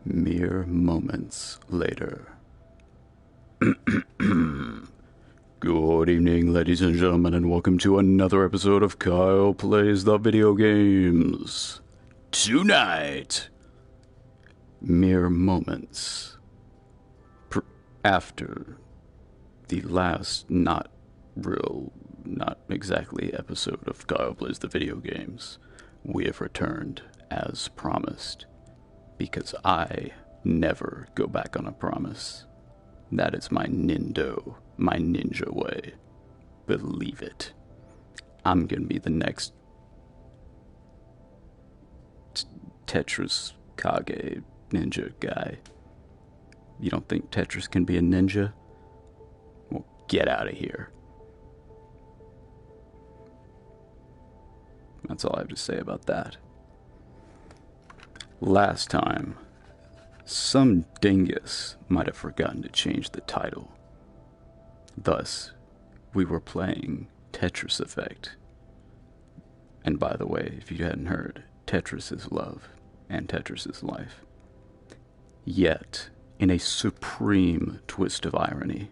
Mere moments later. Good evening, ladies and gentlemen, and welcome to another episode of Kyle Plays the Video Games. Tonight, mere moments after the last not exactly episode of Kyle Plays the Video Games, we have returned as promised. Because I never go back on a promise. That is my ninja way. Believe it. I'm gonna be the next Tetris Kage ninja guy. You don't think Tetris can be a ninja? Well, get out of here. That's all I have to say about that. Last time, some dingus might have forgotten to change the title. Thus, we were playing Tetris Effect. And by the way, if you hadn't heard, Tetris is love, and Tetris is life. Yet, in a supreme twist of irony,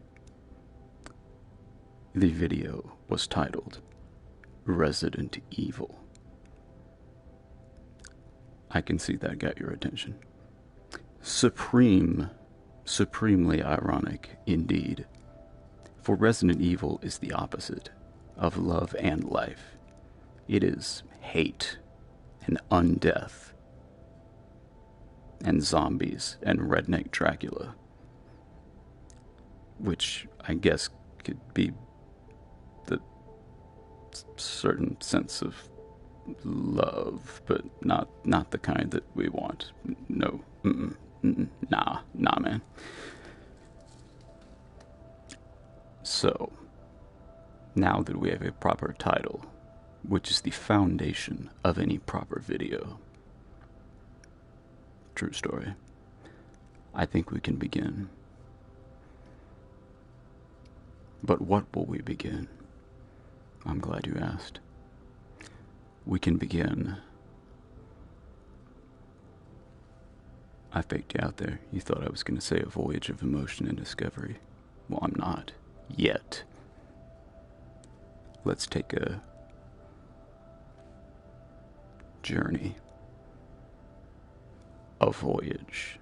the video was titled Resident Evil. I can see that got your attention. Supremely ironic indeed. For Resident Evil is the opposite of love and life. It is hate and undeath and zombies and redneck Dracula. Which I guess could be the certain sense of love, but not the kind that we want. No, nah, man. So, now that we have a proper title, which is the foundation of any proper video, true story, I think we can begin. But what will we begin? I'm glad you asked. We can begin. I faked you out there. You thought I was going to say a voyage of emotion and discovery. Well, I'm not. Yet. Let's take a journey. A voyage.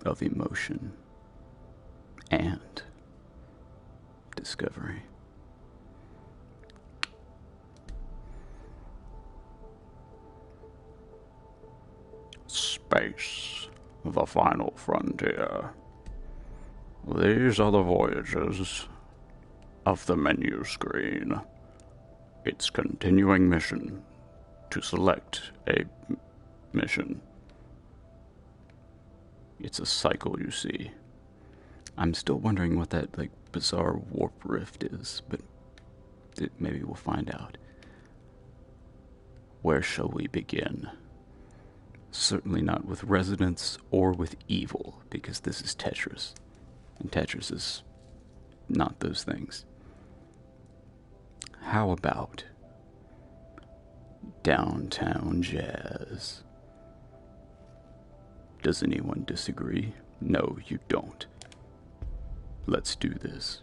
Of emotion. And discovery. Space, the final frontier. These are the voyages of the menu screen. Its continuing mission to select a mission. It's a cycle, you see. I'm still wondering what that bizarre warp rift is, but maybe we'll find out. Where shall we begin? Certainly not with residents or with evil, because this is Tetris. And Tetris is not those things. How about downtown jazz? Does anyone disagree? No, you don't. Let's do this.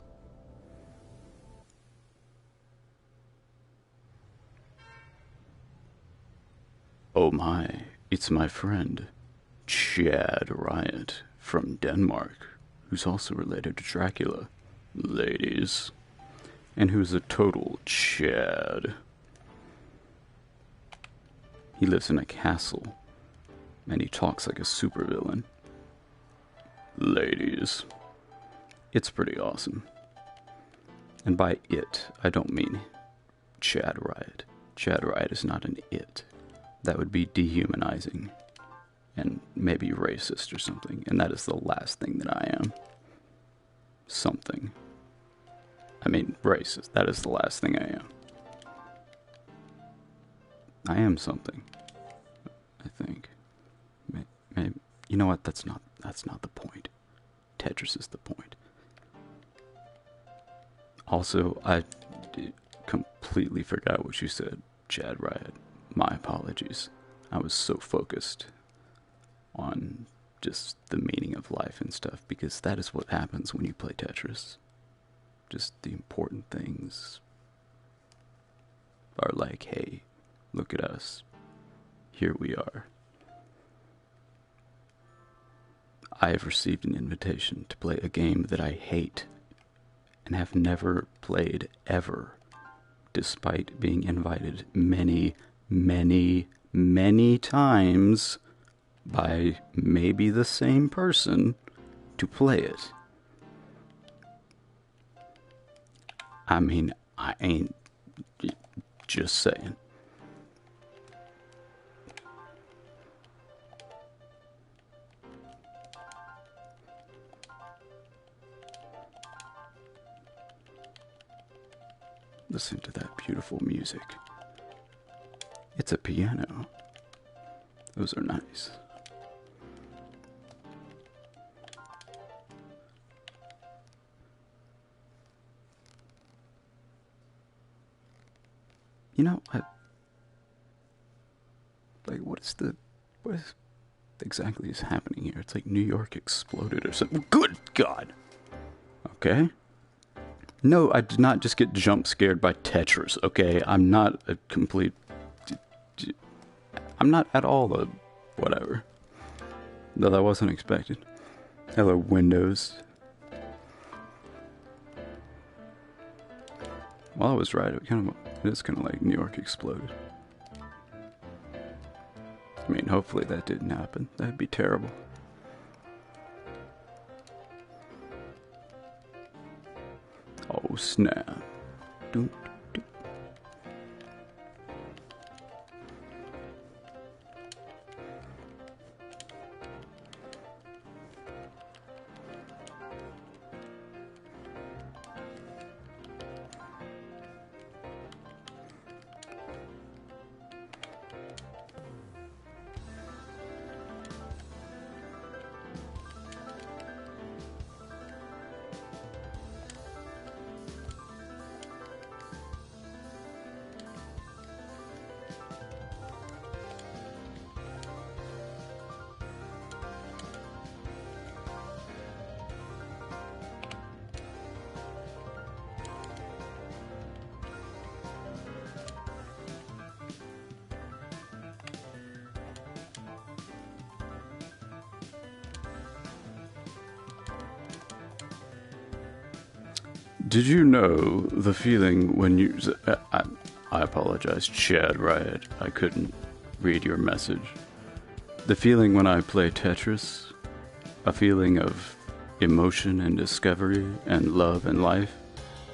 Oh my. It's my friend, Chad Riot, from Denmark, who's also related to Dracula, ladies, and who's a total Chad. He lives in a castle, and he talks like a supervillain. Ladies. It's pretty awesome. And by it, I don't mean Chad Riot. Chad Riot is not an it. That would be dehumanizing and maybe racist or something, and that is the last thing that I am. Something. I mean, racist. That is the last thing I am. I am something. I think. Maybe. You know what? That's not the point. Tetris is the point. Also, I completely forgot what you said, Chad Riot. My apologies. I was so focused on just the meaning of life and stuff, because that is what happens when you play Tetris. Just the important things are like, hey, look at us. Here we are. I have received an invitation to play a game that I hate and have never played ever, despite being invited many, many, many times by maybe the same person to play it. I mean, I ain't just saying. Listen to that beautiful music. It's a piano. Those are nice. You know, what exactly is happening here? It's like New York exploded or something. Good God! Okay. No, I did not just get jump scared by Tetris, okay? I'm not a complete... I'm not at all a whatever. Though that wasn't expected. Hello, Windows. Well, I was right. It is kind of like New York exploded. I mean, hopefully that didn't happen. That'd be terrible. Oh, snap. Doop, doop. Did you know the feeling when you... I apologize, Chad Riot. I couldn't read your message. The feeling when I play Tetris, a feeling of emotion and discovery and love and life.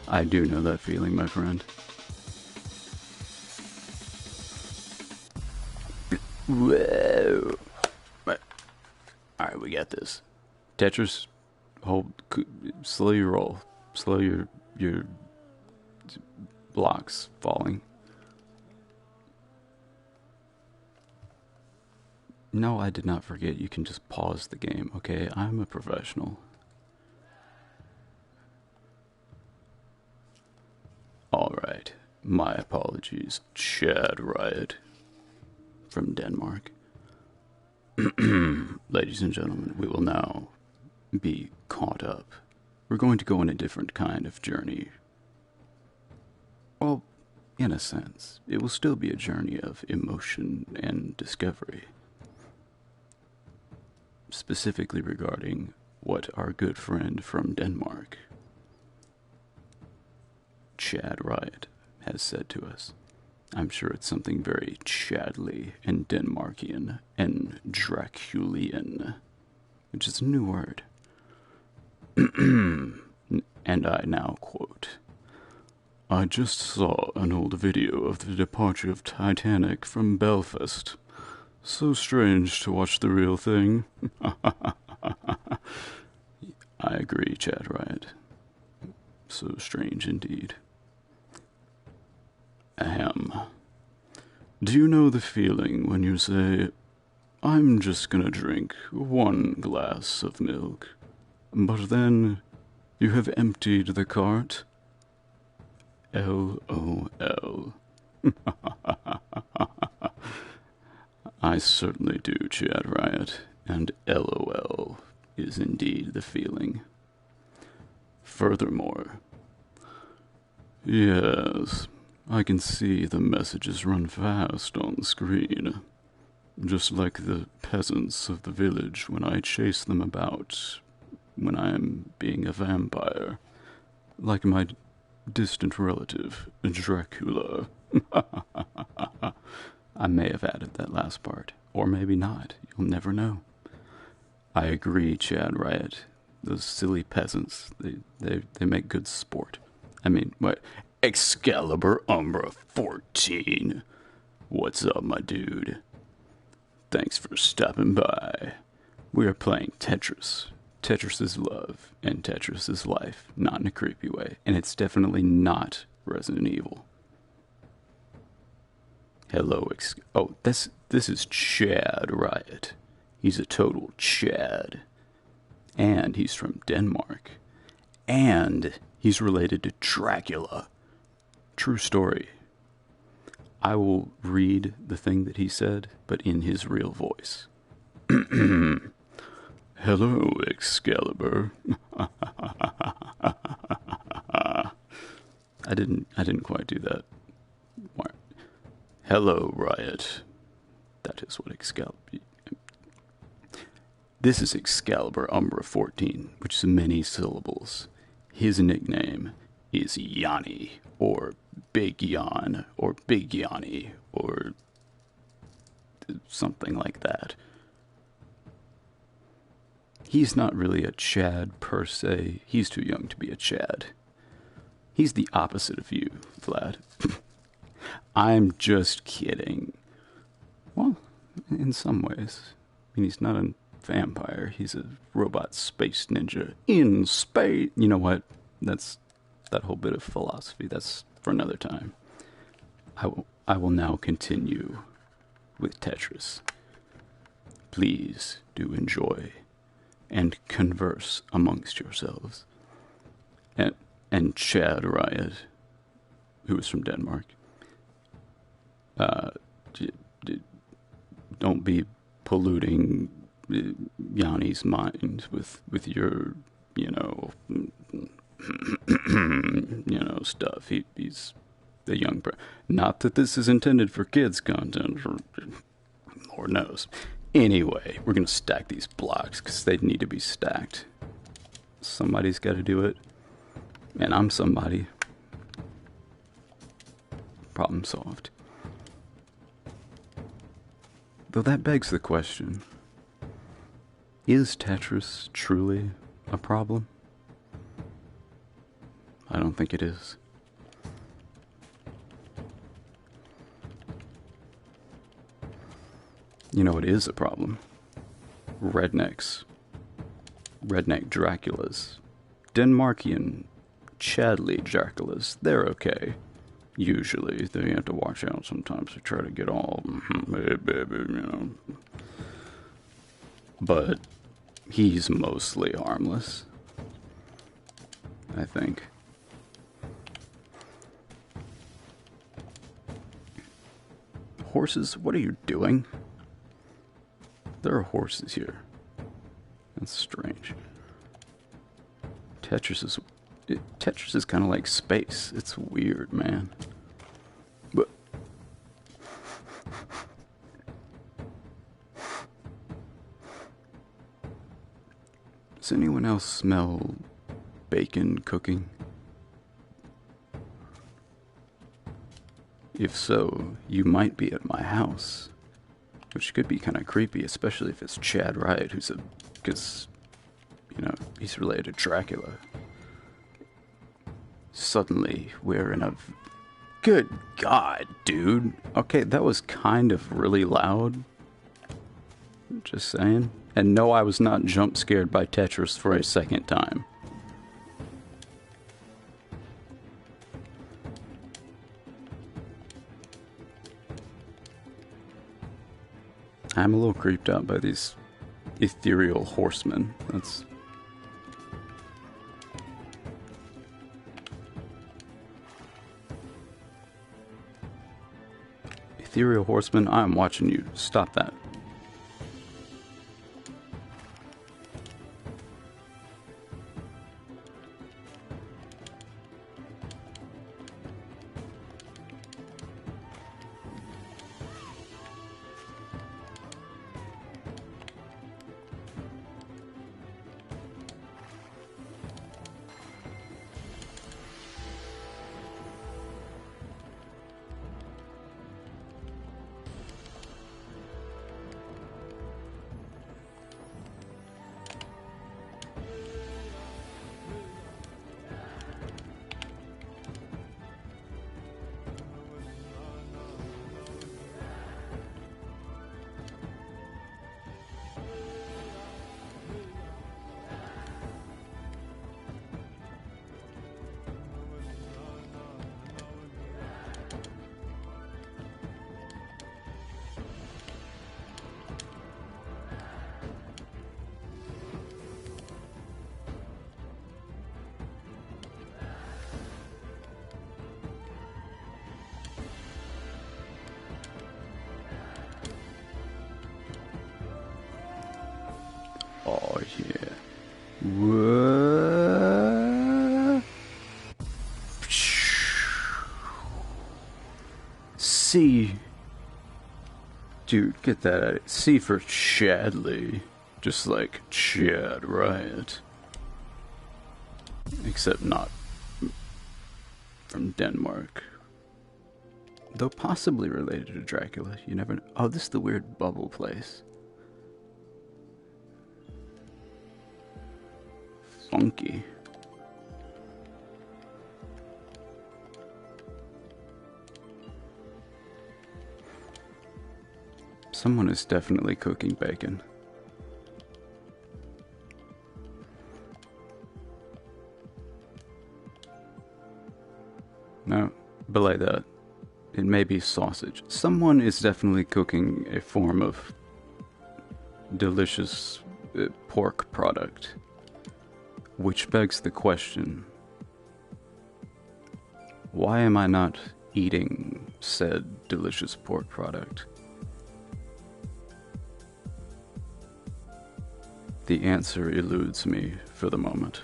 I do know that feeling, my friend. Whoa. Alright, we got this. Tetris, slow your roll. Slow your blocks falling. No, I did not forget. You can just pause the game, okay? I'm a professional. Alright. My apologies, Chad Riot from Denmark. Ladies and gentlemen, we will now be caught up. We're going to go on a different kind of journey. Well, in a sense, it will still be a journey of emotion and discovery. Specifically regarding what our good friend from Denmark, Chad Riot, has said to us. I'm sure it's something very Chadly and Denmarkian and Draculian, which is a new word. And I now quote, I just saw an old video of the departure of Titanic from Belfast. So strange to watch the real thing. I agree, Chad Riot. So strange indeed. Ahem. Do you know the feeling when you say, I'm just gonna drink one glass of milk, but then you have emptied the cart? LOL. I certainly do, Chad Riot. and LOL is indeed the feeling. Furthermore, yes, I can see the messages run fast on the screen, just like the peasants of the village when I chase them about when I am being a vampire, like my distant relative, Dracula. I may have added that last part, or maybe not. You'll never know. I agree, Chad Riot. Those silly peasants, they make good sport. I mean, what? Excalibur Umbra 14. What's up, my dude? Thanks for stopping by. We are playing Tetris. Tetris is love, and Tetris is life. Not in a creepy way. And it's definitely not Resident Evil. Hello, oh, this is Chad Riot. He's a total Chad. And he's from Denmark. And he's related to Dracula. True story. I will read the thing that he said, but in his real voice. Hello, Excalibur. I didn't quite do that. Hello, Riot. That is what Excalibur... This is Excalibur Umbra 14, which is many syllables. His nickname is Yanni, or Big Yan, or Big Yanni, or something like that. He's not really a Chad per se. He's too young to be a Chad. He's the opposite of you, Vlad. I'm just kidding. Well, in some ways. I mean, he's not a vampire. He's a robot space ninja in space. You know what? That's that whole bit of philosophy. That's for another time. I will now continue with Tetris. Please do enjoy and converse amongst yourselves. And Chad Riot, who is from Denmark, don't be polluting Yanni's mind with your, stuff. He's a young not that this is intended for kids content, Lord knows. Anyway, we're gonna stack these blocks because they need to be stacked. Somebody's got to do it, and I'm somebody. Problem solved. Though that begs the question, is Tetris truly a problem? I don't think it is. You know what is a problem? Rednecks. Redneck Draculas. Denmarkian Chadley Draculas. They're okay. Usually. They have to watch out sometimes. They try to get all, hey, baby, But he's mostly harmless, I think. Horses? What are you doing? There are horses here. That's strange. Tetris is kind of like space. It's weird, man. But does anyone else smell bacon cooking? If so, you might be at my house, which could be kind of creepy, especially if it's Chad Riot, because he's related to Dracula. Suddenly, we're in a... Good God, dude. Okay, that was kind of really loud. Just saying. And no, I was not jump scared by Tetris for a second time. I'm a little creeped out by these ethereal horsemen. That's... Ethereal horsemen, I'm watching you. Stop that. What? C. Dude, get that out of it. C for Chadley. Just like Chad Riot. Except not from Denmark. Though possibly related to Dracula. You never know. Oh, this is the weird bubble place. Funky. Someone is definitely cooking bacon. No, belay that. It may be sausage. Someone is definitely cooking a form of delicious pork product. Which begs the question, why am I not eating said delicious pork product? The answer eludes me for the moment.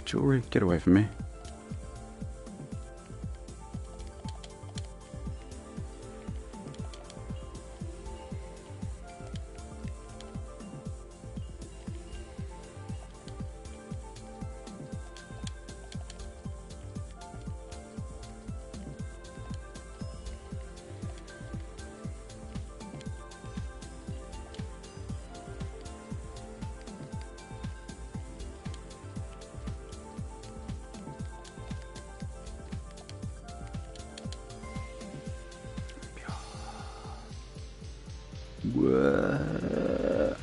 Jewelry, get away from me. What?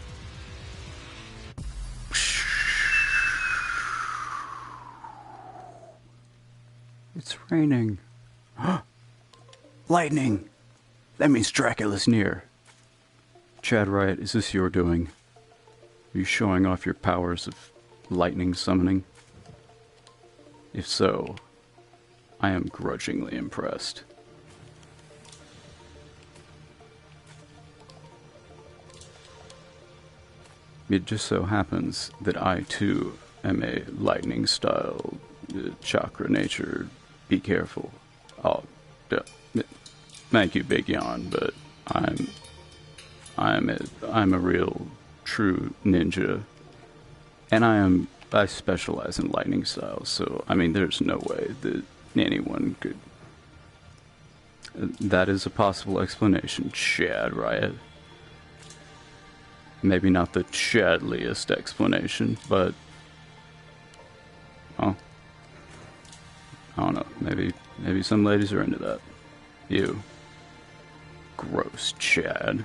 It's raining. Lightning! That means Dracula's near. Chad Riot, is this your doing? Are you showing off your powers of lightning summoning? If so, I am grudgingly impressed. It just so happens that I too am a lightning style chakra nature. Be careful. Thank you, Big Yawn, but I'm a real true ninja, and I specialize in lightning styles. So I mean, there's no way that anyone could. That is a possible explanation, Chad Riot. Maybe not the Chadliest explanation, but oh, I don't know. Maybe some ladies are into that. You, gross Chad.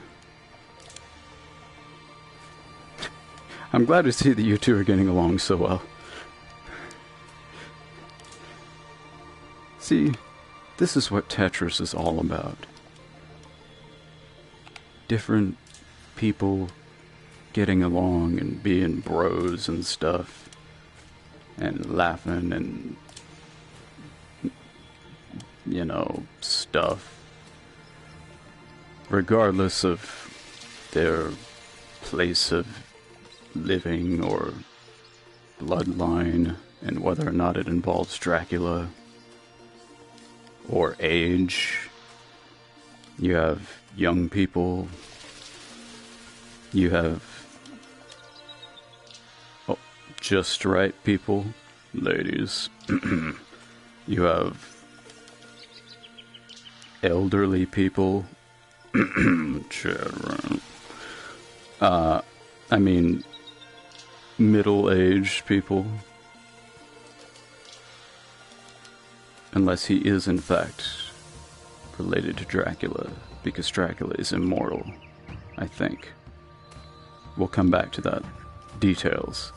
I'm glad to see that you two are getting along so well. See, this is what Tetris is all about. Different people getting along and being bros and stuff, and laughing and, you know, stuff, regardless of their place of living or bloodline, and whether or not it involves Dracula or age. You have young people. You have just right people, ladies. You have elderly people. I mean, middle-aged people. Unless he is, in fact, related to Dracula, because Dracula is immortal, I think. We'll come back to that. Details.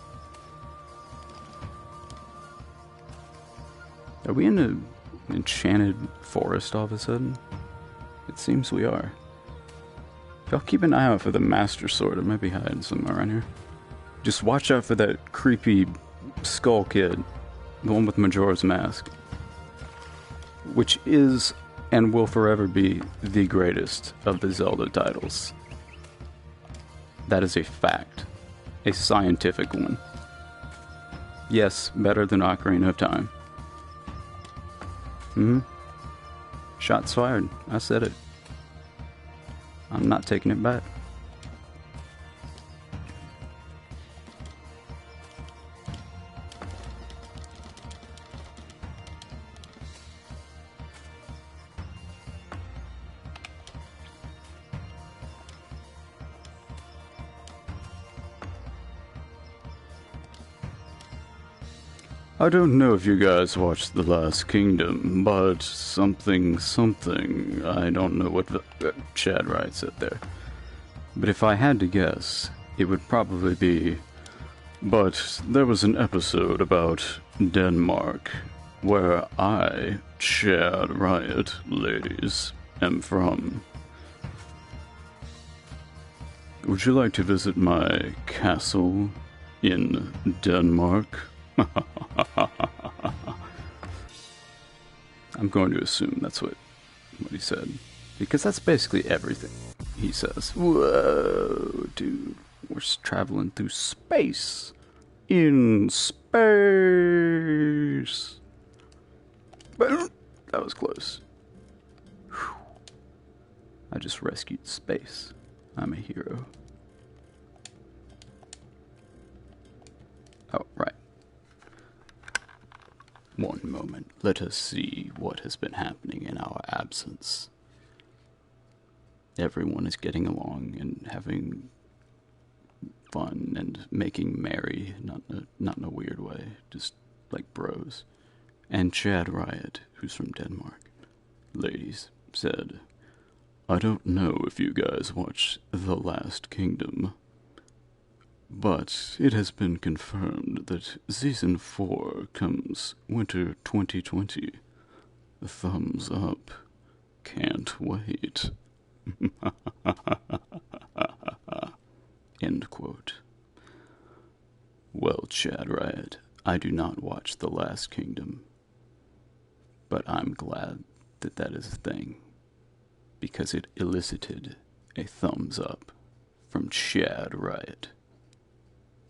Are we in an enchanted forest all of a sudden? It seems we are. Y'all keep an eye out for the Master Sword. It might be hiding somewhere around here. Just watch out for that creepy skull kid. The one with Majora's Mask. Which is and will forever be the greatest of the Zelda titles. That is a fact. A scientific one. Yes, better than Ocarina of Time. Shots fired. I said it. I'm not taking it back. I don't know if you guys watched The Last Kingdom, but something, I don't know what Chad Wright said there. But if I had to guess, it would probably be, but there was an episode about Denmark, where I, Chad Riot, ladies, am from. Would you like to visit my castle in Denmark? I'm going to assume that's what he said. Because that's basically everything he says. Whoa, dude. We're traveling through space. In space. That was close. Whew. I just rescued space. I'm a hero. Oh, right. One moment. Let us see what has been happening in our absence. Everyone is getting along and having fun and making merry, not in a weird way, just like bros. And Chad Riot, who's from Denmark, ladies, said, I don't know if you guys watch The Last Kingdom, but it has been confirmed that Season 4 comes winter 2020. Thumbs up. Can't wait. End quote. Well, Chad Riot, I do not watch The Last Kingdom, but I'm glad that that is a thing, because it elicited a thumbs up from Chad Riot.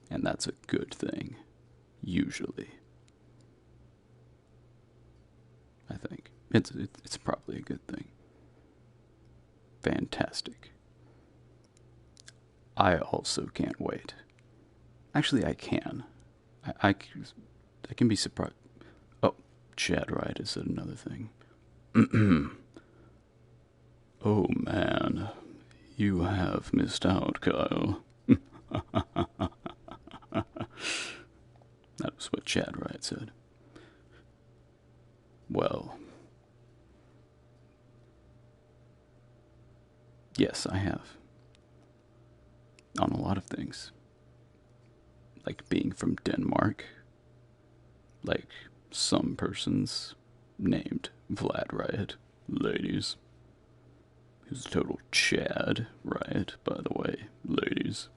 And that's a good thing, usually. I think. It's probably a good thing. Fantastic. I also can't wait. Actually, I can. I can be surprised. Oh, Chad Wright has said another thing. Oh, man. You have missed out, Kyle. That was what Chad Wright said. Well, yes, I have. On a lot of things. Like being from Denmark. Like some persons named Vlad Riot, ladies. Who's a total Chad Riot, by the way, ladies.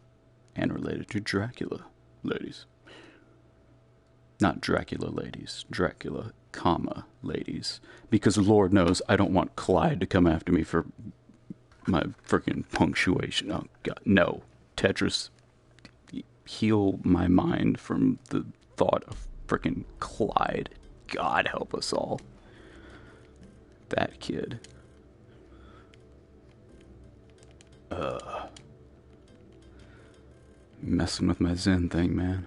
And related to Dracula, ladies. Not Dracula ladies, Dracula, comma, ladies. Because Lord knows I don't want Clyde to come after me for my freaking punctuation. Oh, God, no. Tetris, heal my mind from the thought of freaking Clyde. God help us all. that kid. Messing with my Zen thing, man.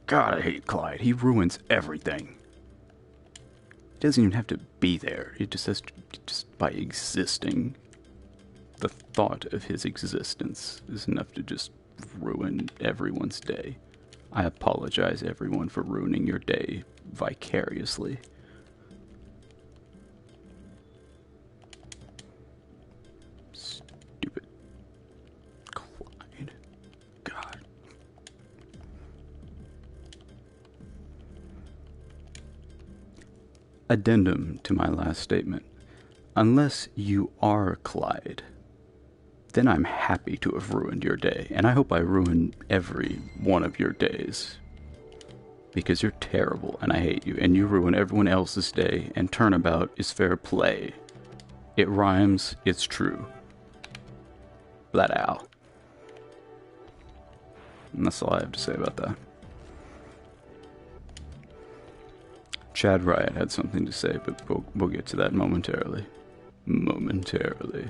God, I hate Clyde. He ruins everything. He doesn't even have to be there. He just has to, just by existing. The thought of his existence is enough to just ruin everyone's day. I apologize, everyone, for ruining your day vicariously. Stupid Clyde. God. Addendum to my last statement. Unless you are Clyde, then I'm happy to have ruined your day, and I hope I ruin every one of your days. Because you're terrible, and I hate you, and you ruin everyone else's day, and turnabout is fair play. It rhymes, it's true. Flat out. And that's all I have to say about that. Chad Riot had something to say, but we'll get to that momentarily. Momentarily.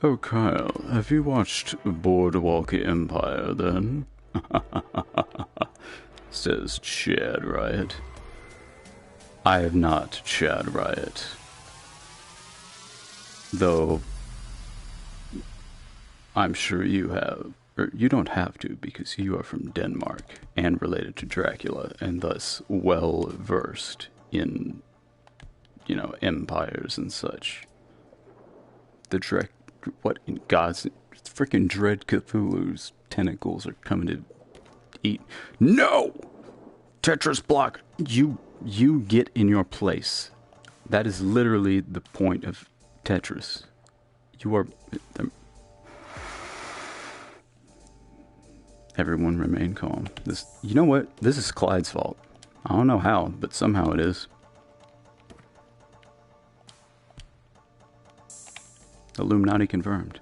Oh, Kyle, have you watched Boardwalk Empire, then? Says Chad Riot. I have not, Chad Riot. Though, I'm sure you have. Or you don't have to, because you are from Denmark, and related to Dracula, and thus well-versed in, you know, empires and such. What in God's freaking dread Cthulhu's tentacles are coming to eat? No! Tetris block. You get in your place. That is literally the point of Tetris. You are... Everyone remain calm. You know what? This is Clyde's fault. I don't know how, but somehow it is. Illuminati confirmed.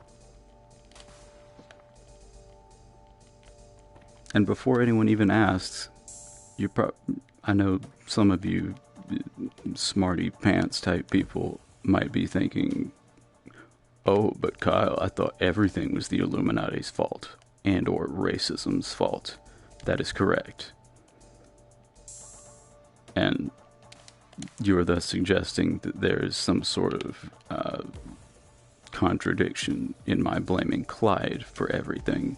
And before anyone even asks, I know some of you smarty pants type people might be thinking, oh, but Kyle, I thought everything was the Illuminati's fault and or racism's fault. That is correct. And you are thus suggesting that there is some sort of contradiction in my blaming Clyde for everything.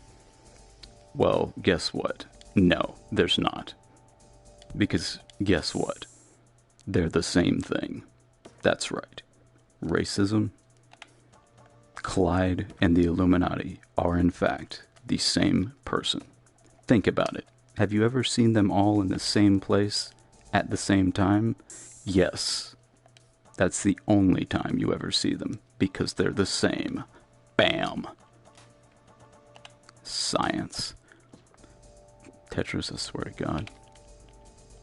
Well, guess what? No, there's not. Because guess what? They're the same thing. That's right. Racism, Clyde, and the Illuminati are in fact the same person. Think about it. Have you ever seen them all in the same place at the same time? Yes. That's the only time you ever see them, because they're the same. Bam. Science. Tetris, I swear to God.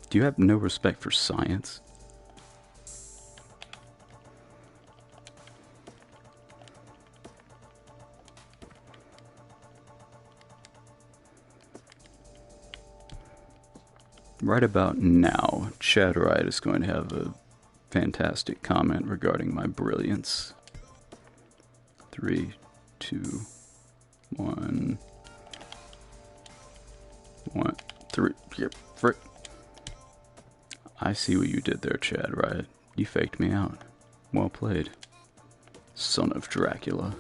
Do you have no respect for science? right about now, Chatterite is going to have a fantastic comment regarding my brilliance. 3, 2, 1, 1, 3. Yep, frick. I see what you did there, Chatterite. You faked me out. Well played, son of Dracula.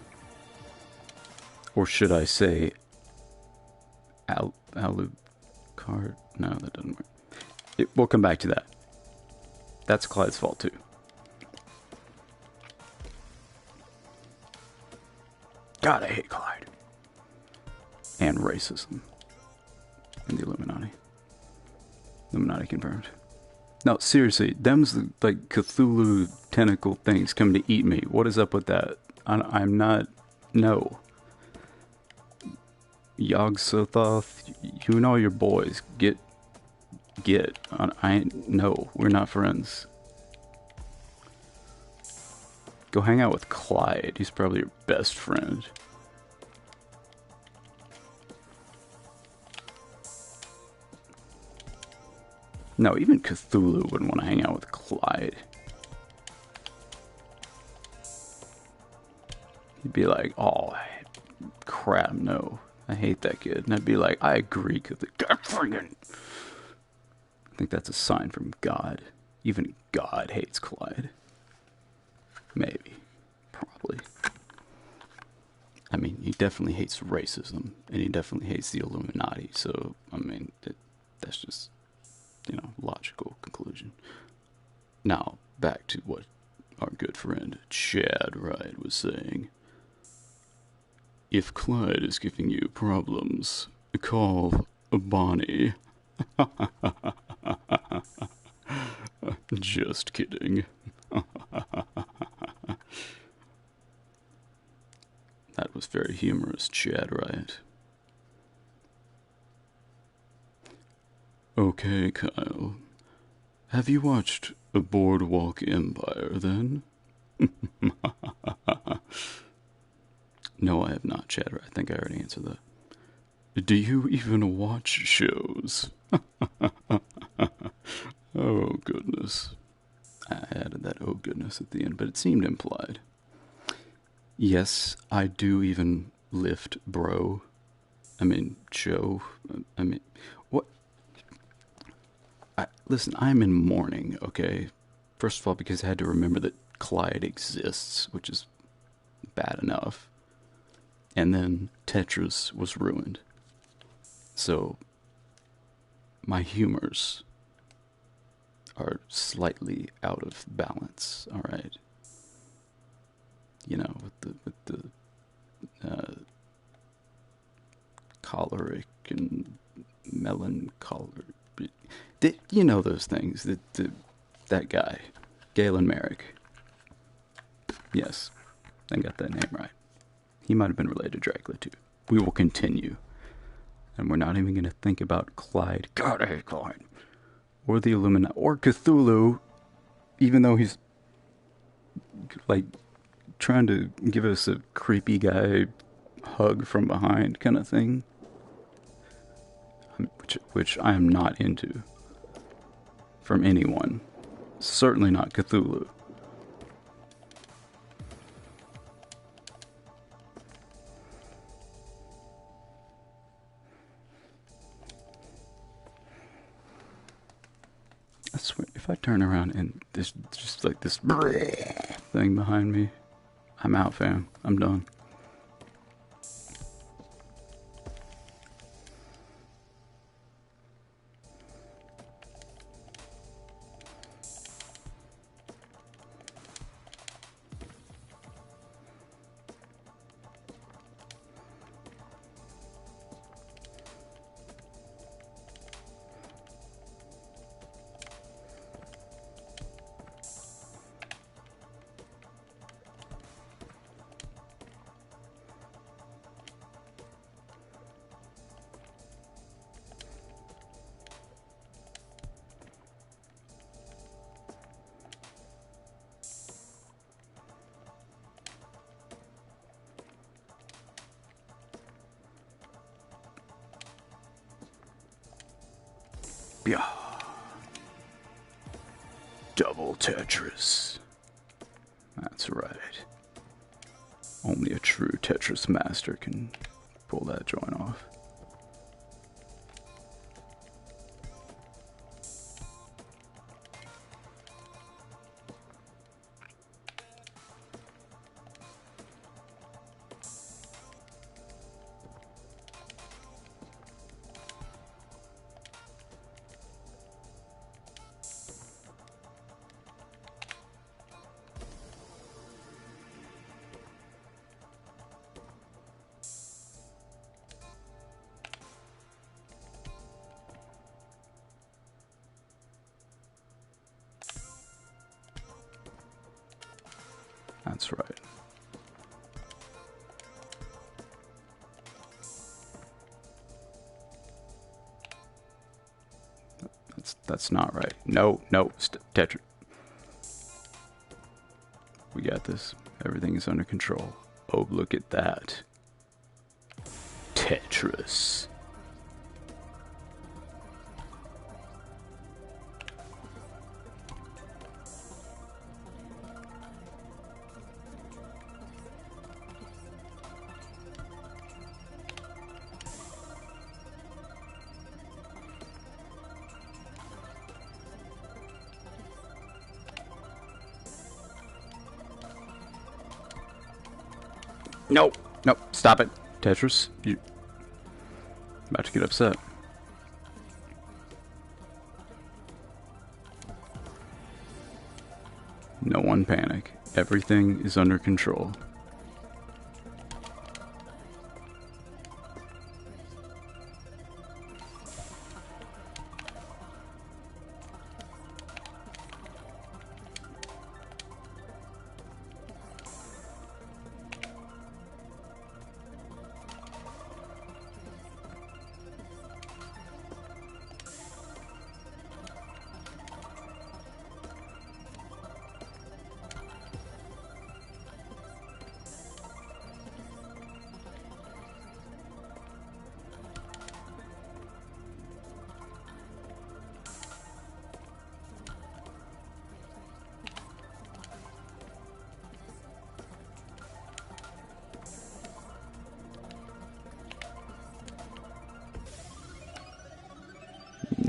Or should I say, Alucard? No, that doesn't work. We'll come back to that. That's Clyde's fault too. God, I hate Clyde. And racism. And the Illuminati. Illuminati confirmed. No, seriously, them's like Cthulhu tentacle things come to eat me. What is up with that? I'm not... No. Yog-Sothoth, you know your boys. Get. No, we're not friends. Go hang out with Clyde. He's probably your best friend. No, even Cthulhu wouldn't want to hang out with Clyde. He'd be like, oh, crap, no. I hate that kid. And I'd be like, I agree, Cthulhu. I think that's a sign from God. Even God hates Clyde. Maybe. Probably. I mean, he definitely hates racism. And he definitely hates the Illuminati. So, I mean, that's just... logical conclusion. Now, back to what our good friend Chad Wright was saying. If Clyde is giving you problems, call Bonnie. Just kidding. That was very humorous, Chad Wright. Okay, Kyle. Have you watched A Boardwalk Empire, then? No, I have not, Chatter. I think I already answered that. Do you even watch shows? Oh, goodness. I added that oh, goodness at the end, but it seemed implied. Yes, I do even lift, bro. I mean, show. I mean, what? Listen, I'm in mourning, okay? First of all, because I had to remember that Clyde exists, which is bad enough. And then Tetris was ruined. So, my humors are slightly out of balance, alright? You know, with the choleric and melancholic. You know those things. That guy, Galen Merrick. Yes, I got that name right. He might have been related to Dracula too. We will continue. And we're not even going to think about Clyde. God, I hate Clyde. Or the Illuminati. Or Cthulhu. Even though he's like trying to give us a creepy guy hug from behind kind of thing. Which I am not into. From anyone. Certainly not Cthulhu. I swear, if I turn around and there's just like this thing behind me, I'm out, fam. I'm done. Yeah. Double Tetris. That's right. Only a true Tetris master can pull that joint off. That's right. That's not right. No, Tetris. We got this. Everything is under control. Oh, look at that. Tetris. No, stop it. Tetris, you're about to get upset. No one panic. Everything is under control.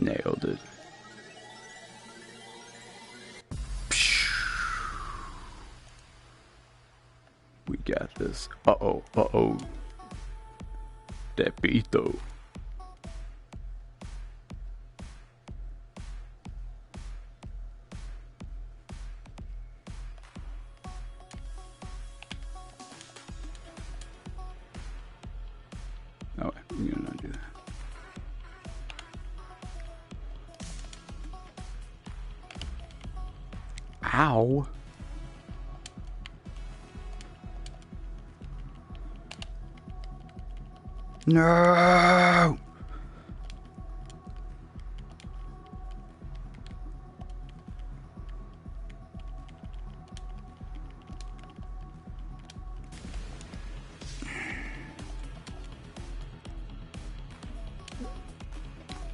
Nailed it. We got this. Uh-oh. That beat though. Oh, you're gonna do that. Ow. No.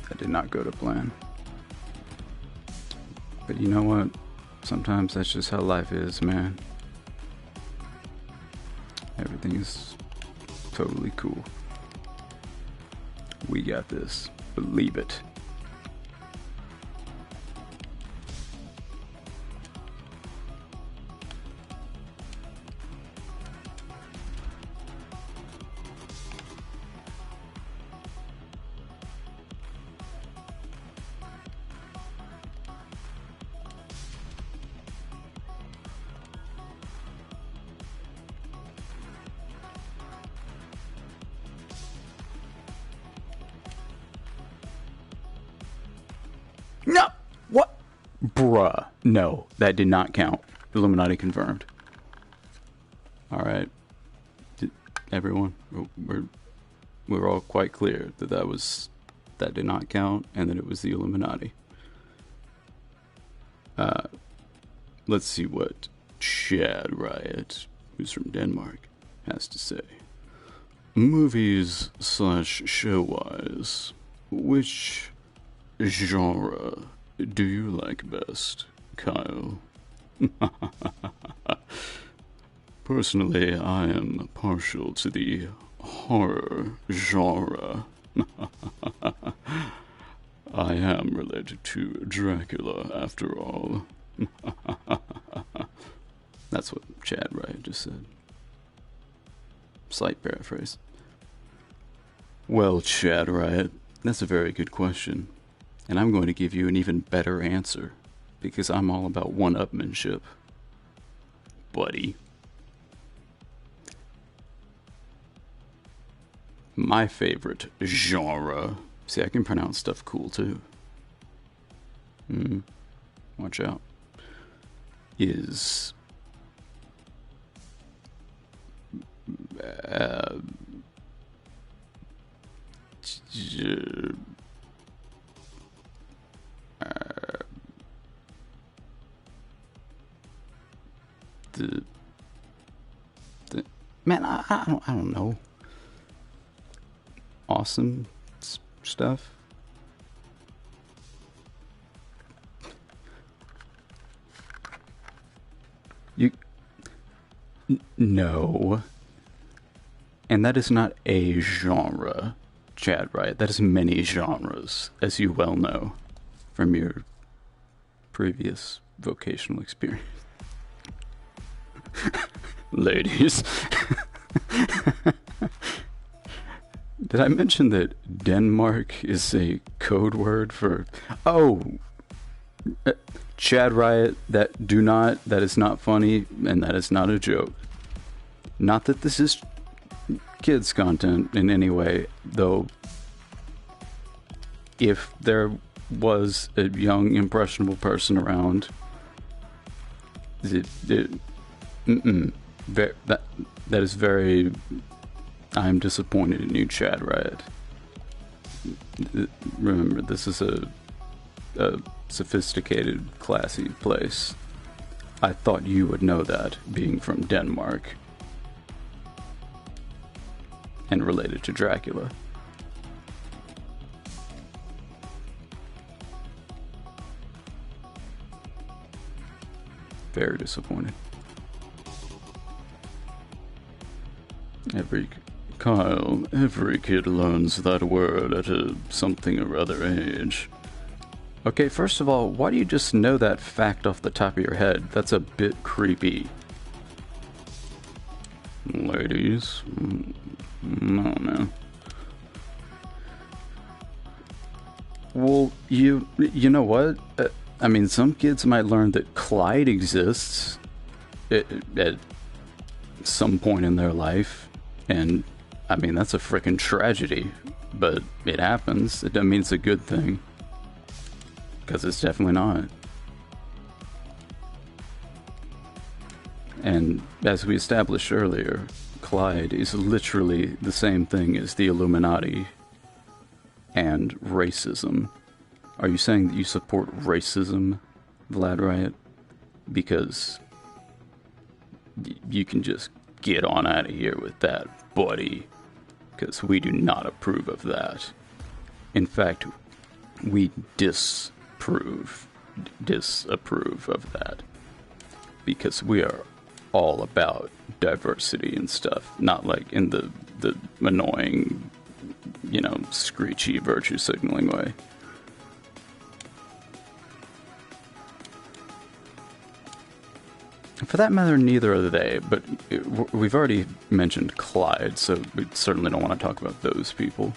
That did not go to plan. But you know what? Sometimes that's just how life is, man. Everything is totally cool. We got this. Believe it. No! What? Bruh. No, that did not count. Illuminati confirmed. Alright. Everyone, we're all quite clear that that did not count and that it was the Illuminati. Let's see what Chad Riot, who's from Denmark, has to say. Movies / show-wise, which genre do you like best? Kyle. Personally, I am partial to the horror genre. I am related to Dracula, after all. That's what Chad Wright just said. Slight paraphrase. Well, Chad Wright, that's a very good question. And I'm going to give you an even better answer, because I'm all about one-upmanship. Buddy. My favorite genre. See, I can pronounce stuff cool too. Watch out. Is man, I don't know. Awesome stuff. No. And that is not a genre, Chad Wright. That is many genres, as you well know from your previous vocational experience. Ladies. Did I mention that Denmark is a code word for... Oh! Chad Riot, that is not funny, and that is not a joke. Not that this is kids content in any way, though if there was a young, impressionable person around, that is very... I'm disappointed in you, Chad Riot. Remember, this is a sophisticated, classy place. I thought you would know that, being from Denmark. And related to Dracula. Very disappointed. Kyle, every kid learns that word at a something or other age. Okay, first of all, why do you just know that fact off the top of your head? That's a bit creepy. Ladies? No, man. Well, you know what? I mean, some kids might learn that Clyde exists at some point in their life, and I mean, that's a frickin' tragedy, but it happens. It doesn't mean it's a good thing, because it's definitely not. And as we established earlier, Clyde is literally the same thing as the Illuminati and racism. Are you saying that you support racism, Vlad Riot? Because you can just get on out of here with that, buddy. Because we do not approve of that. In fact, we disapprove of that. Because we are all about diversity and stuff. Not like in the annoying, screechy virtue signaling way. For that matter, neither are they, but we've already mentioned Clyde, so we certainly don't want to talk about those people.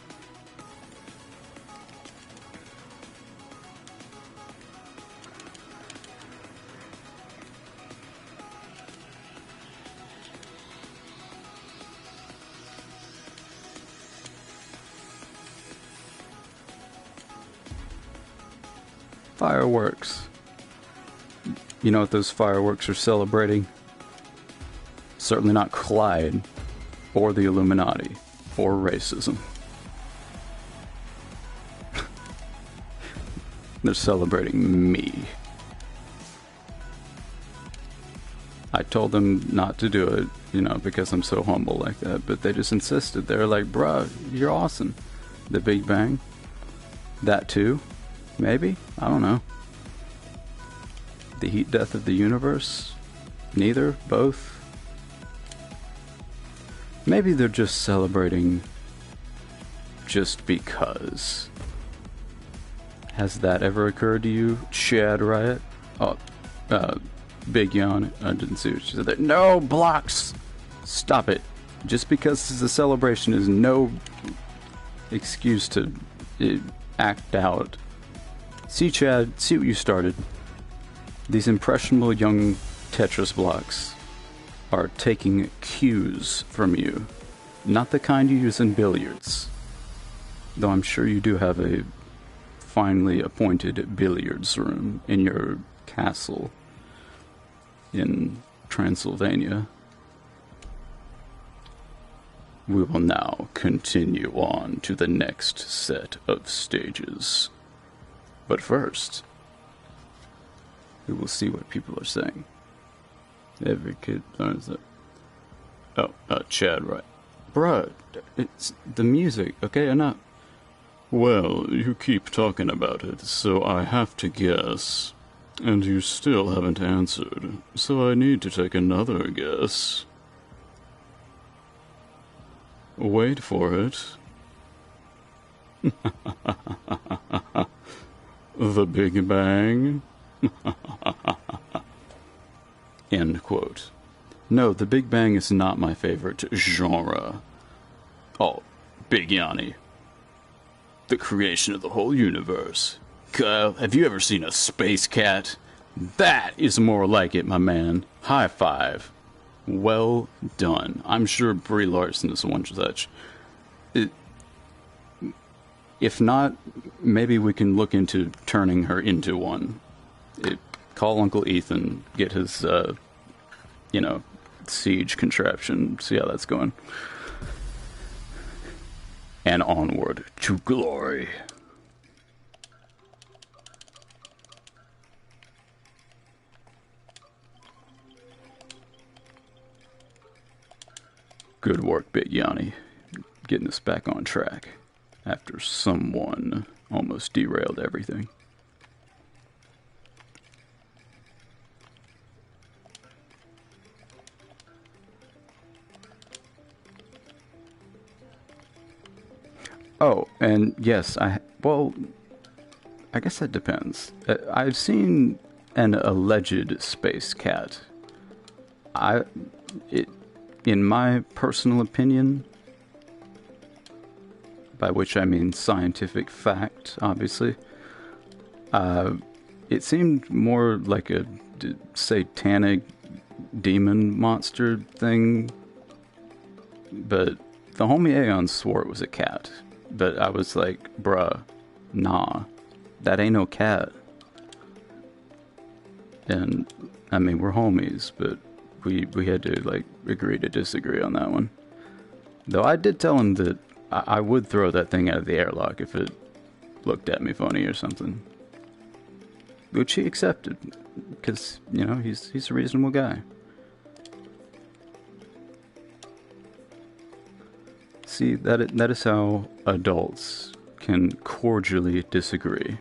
Fireworks. You know what those fireworks are celebrating? Certainly not Clyde, or the Illuminati, or racism. They're celebrating me. I told them not to do it, because I'm so humble like that, but they just insisted. They're like, bruh, you're awesome. The Big Bang. That too? Maybe? I don't know. The heat death of the universe? Neither? Both? Maybe they're just celebrating just because. Has that ever occurred to you, Chad Riot? Oh, Big Yawn. I didn't see what you said there. No blocks! Stop it. Just because this is a celebration is no excuse to act out. See, Chad, see what you started. These impressionable young Tetris blocks are taking cues from you. Not the kind you use in billiards. Though I'm sure you do have a finely appointed billiards room in your castle in Transylvania. We will now continue on to the next set of stages. But first, we will see what people are saying. Every kid learns that. Oh, Chad, right. Bruh, it's the music, okay? Enough. Well, you keep talking about it, so I have to guess. And you still haven't answered, so I need to take another guess. Wait for it. The Big Bang? End quote. No, the Big Bang is not my favorite genre. Oh, Big Yanni. The creation of the whole universe. Kyle, have you ever seen a space cat? That is more like it, my man. High five. Well done. I'm sure Brie Larson is one such. If not, maybe we can look into turning her into one. Call Uncle Ethan, get his, siege contraption, see how that's going. And onward to glory. Good work, Big Yanni. Getting us back on track after someone almost derailed everything. Oh, and yes, I guess that depends. I've seen an alleged space cat. In my personal opinion, by which I mean scientific fact, obviously, it seemed more like a satanic demon monster thing, but the homie Aeon swore it was a cat. But I was like, bruh, nah, that ain't no cat. And, I mean, we're homies, but we had to, agree to disagree on that one. Though I did tell him that I would throw that thing out of the airlock if it looked at me funny or something. Which he accepted, because, he's a reasonable guy. See, that is how adults can cordially disagree.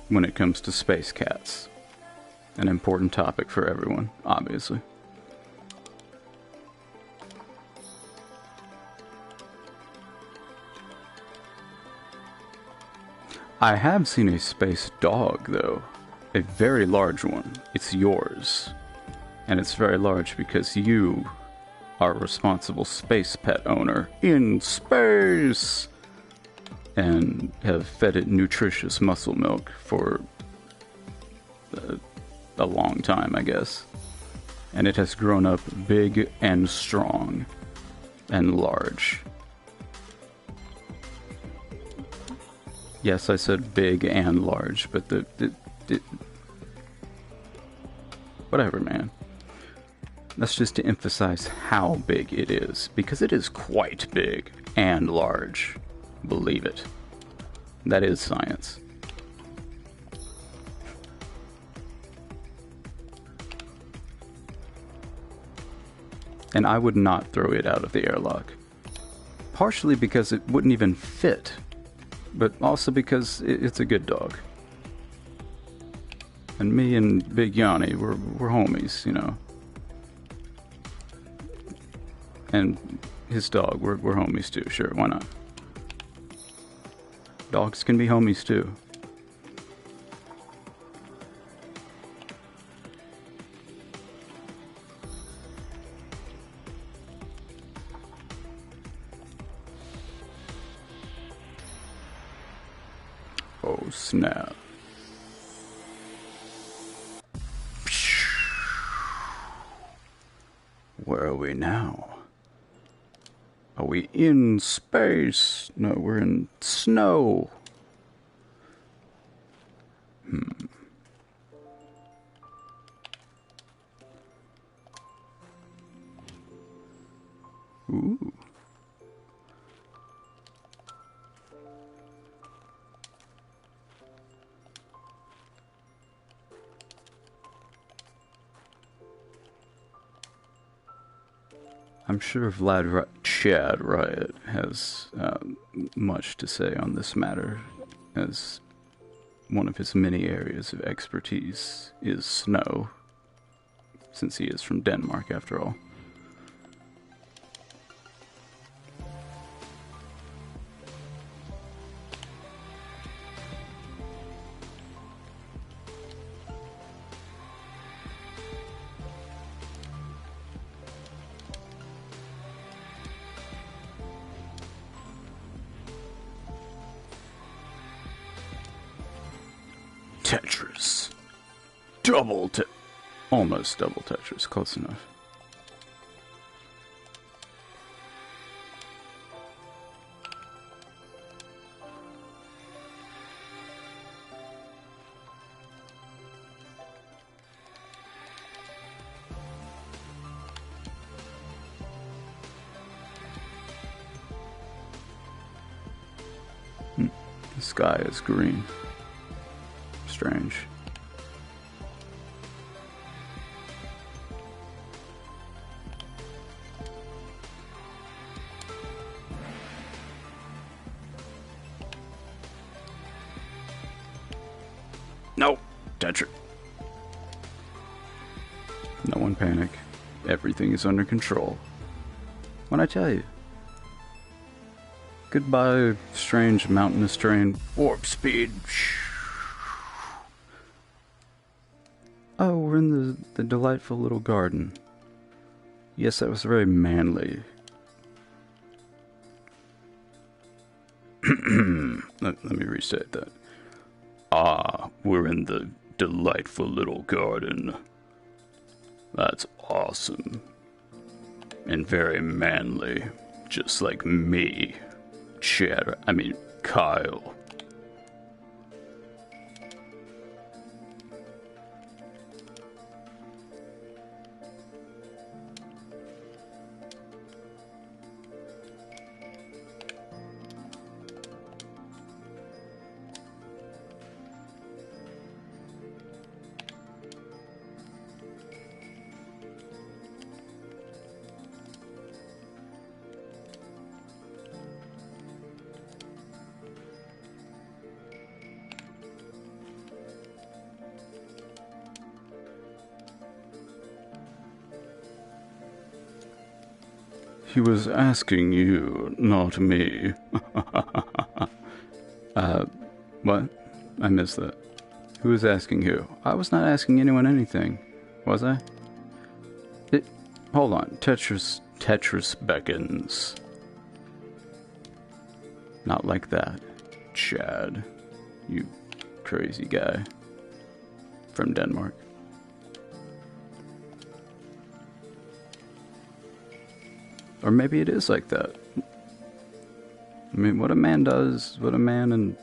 When it comes to space cats. An important topic for everyone, obviously. I have seen a space dog, though. A very large one. It's yours. And it's very large because you are a responsible space pet owner in space! And have fed it nutritious muscle milk for a long time, I guess. And it has grown up big and strong and large. Yes, I said big and large, but whatever, man. That's just to emphasize how big it is, because it is quite big and large. Believe it. That is science. And I would not throw it out of the airlock. partially because it wouldn't even fit, but also because it's a good dog. And me and Big Yanni, we're homies, you know. And his dog, we're homies too, sure, why not? Dogs can be homies too. Oh snap. Where are we now? Are we in space? No, we're in snow. Ooh. I'm sure Chad Riot has much to say on this matter, as one of his many areas of expertise is snow, since he is from Denmark after all. Tetris. Almost double Tetris, close enough. The sky is green. Strange. No, Tetris. No one panic. Everything is under control. What'd I tell you? Goodbye, strange mountainous terrain. Warp speed. Oh, we're in the delightful little garden. Yes, that was very manly. let me restate that. Ah, we're in the delightful little garden. That's awesome. And very manly. Just like me. Kyle. He was asking you, not me. What? I missed that. Who was asking who? I was not asking anyone anything. Was I? Hold on. Tetris beckons. Not like that, Chad. You crazy guy. From Denmark. Or maybe it is like that. I mean, what a man does, what a man and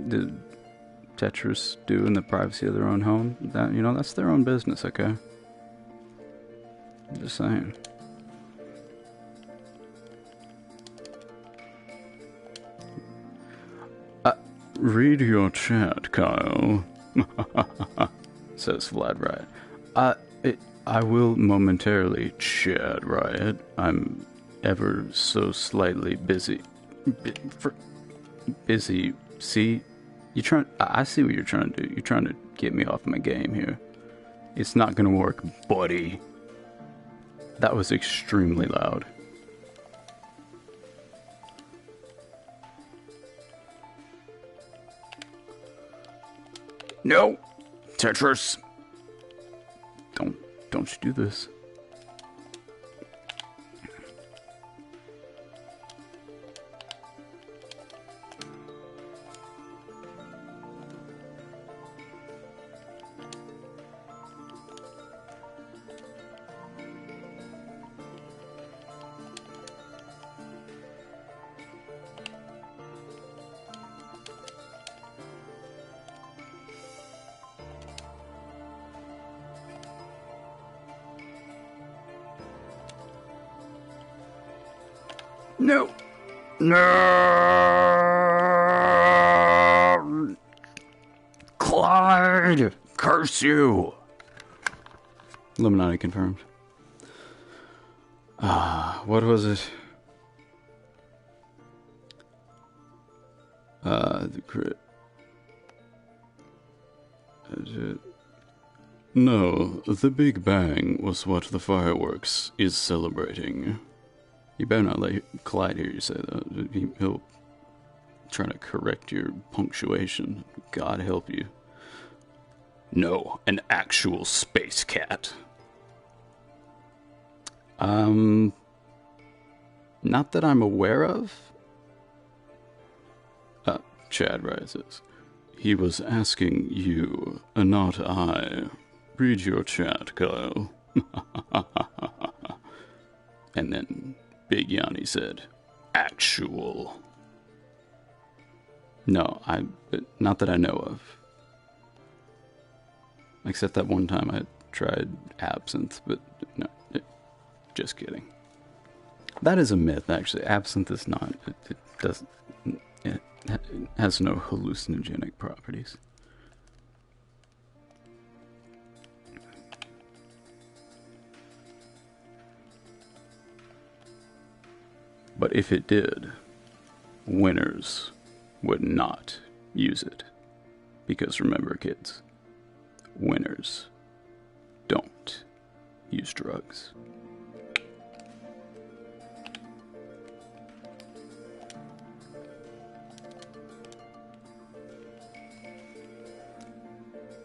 the Tetris do in the privacy of their own home, that's their own business, okay? I'm just saying. Read your chat, Kyle. Says Vlad Riot. I will momentarily, Chad Riot. I'm ever so slightly busy. Busy. See? I see what you're trying to do. You're trying to get me off my game here. It's not gonna work, buddy. That was extremely loud. No! Tetris! Don't you do this. No! No! Clyde! Curse you! Illuminati confirmed. What was it? The crit. No, the Big Bang was what the fireworks is celebrating. You better not let Clyde hear you say that. He'll try to correct your punctuation. God help you. No, an actual space cat. Not that I'm aware of. Chad rises. He was asking you, not I. Read your chat, Kyle. And then Big Yanni said, actual. No, not that I know of. Except that one time I tried absinthe, but no, just kidding. That is a myth, actually. Absinthe is not. It doesn't. It has no hallucinogenic properties. But if it did, winners would not use it. Because remember, kids, winners don't use drugs.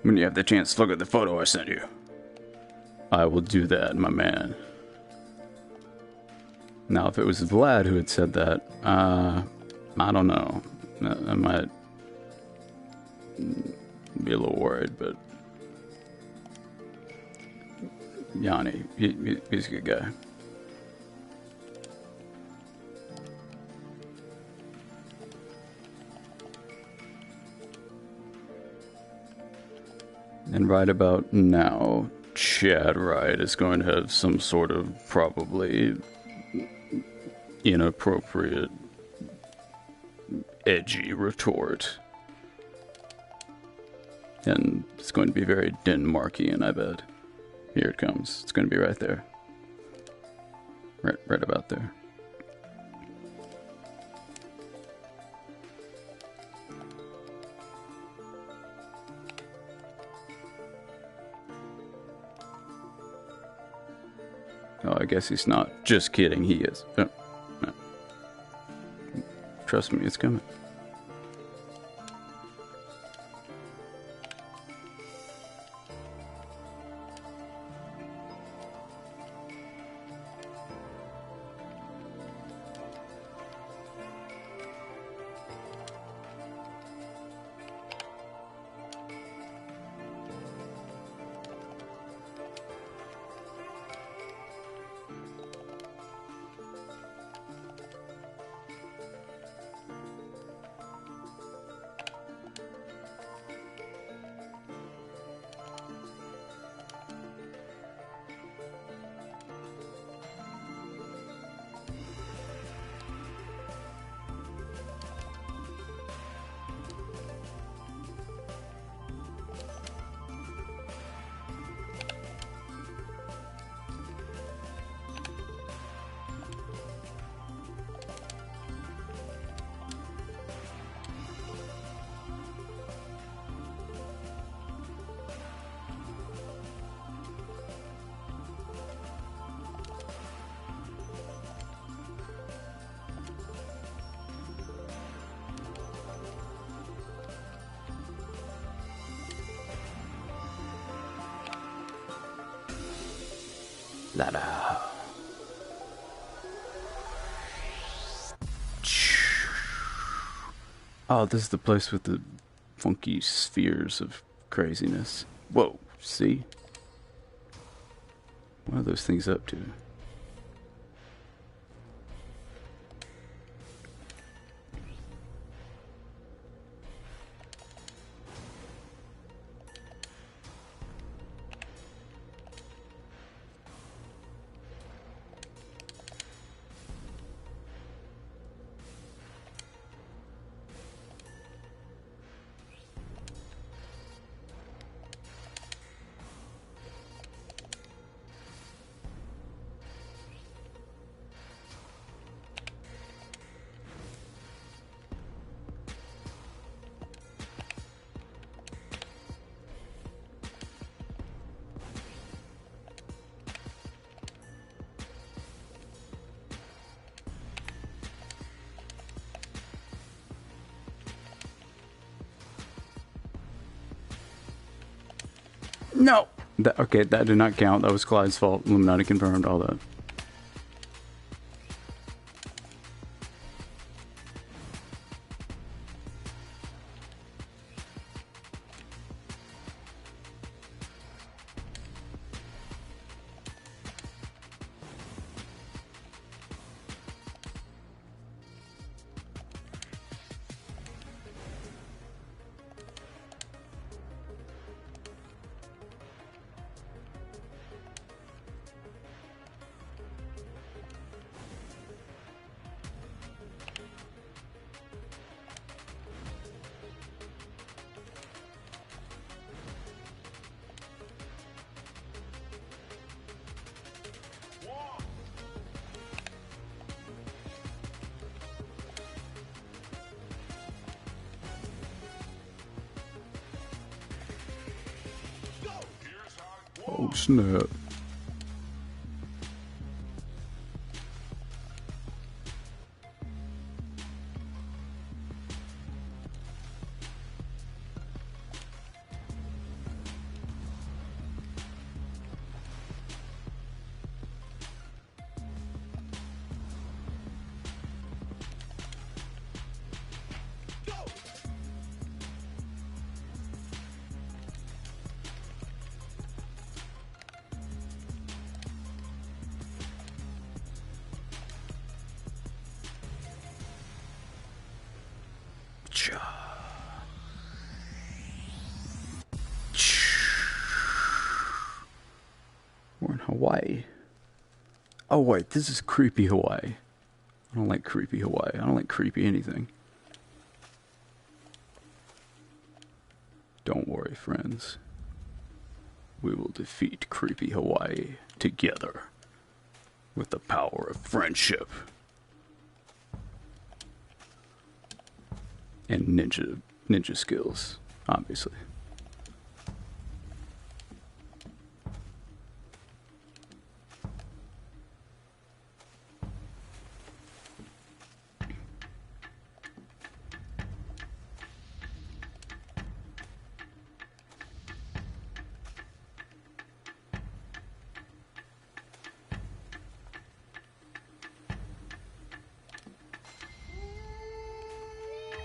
When you have the chance to look at the photo I sent you, I will do that, my man. Now, if it was Vlad who had said that, I don't know. I might be a little worried, but Yanni, he's a good guy. And right about now, Chad Wright is going to have some sort of probably inappropriate, edgy retort. And it's going to be very Denmarkian, I bet. Here it comes. It's going to be right there. Right about there. Oh, I guess he's not. Just kidding, he is. Oh, no. Trust me, it's coming. Ladder. Oh, this is the place with the funky spheres of craziness. Whoa, see? What are those things up to? No! Okay, that did not count. That was Clyde's fault. Illuminati confirmed all that. Oh snap. We're in Hawaii. Oh wait, this is creepy Hawaii. I don't like creepy Hawaii. I don't like creepy anything. Don't worry, friends. We will defeat creepy Hawaii together with the power of friendship and ninja skills, obviously.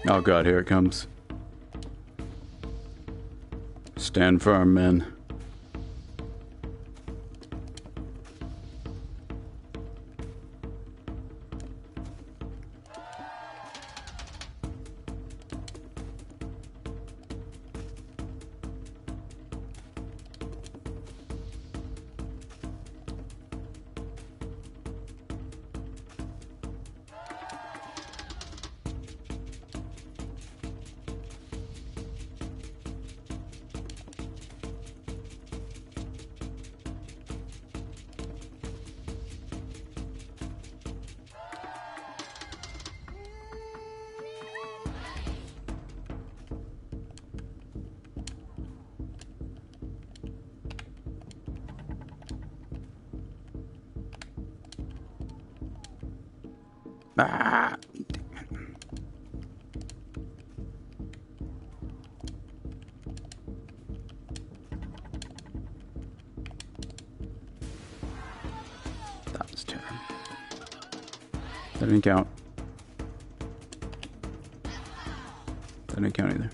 Oh god, here it comes. Stand firm, men. Ah. That didn't count. That didn't count either.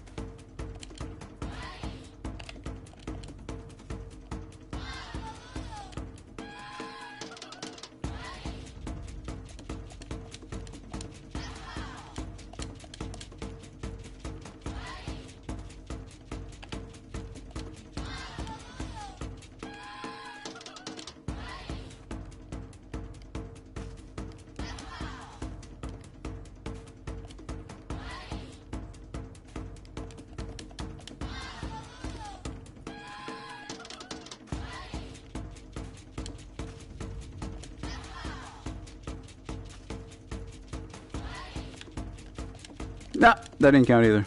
Nah, that didn't count either.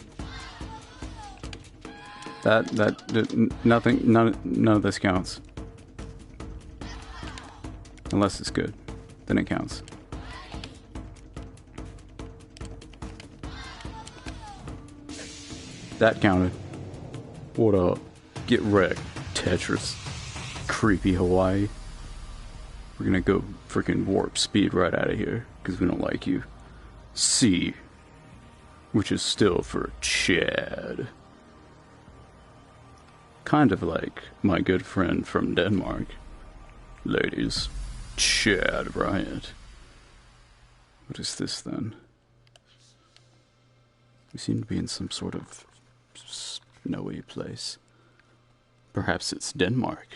Nothing, none of this counts. Unless it's good, then it counts. That counted. What up? Get wrecked, Tetris. Creepy Hawaii. We're gonna go freaking warp speed right out of here, because we don't like you. C. Which is still for Chad. Kind of like my good friend from Denmark. Ladies, Chad Riot. What is this then? We seem to be in some sort of snowy place. Perhaps it's Denmark.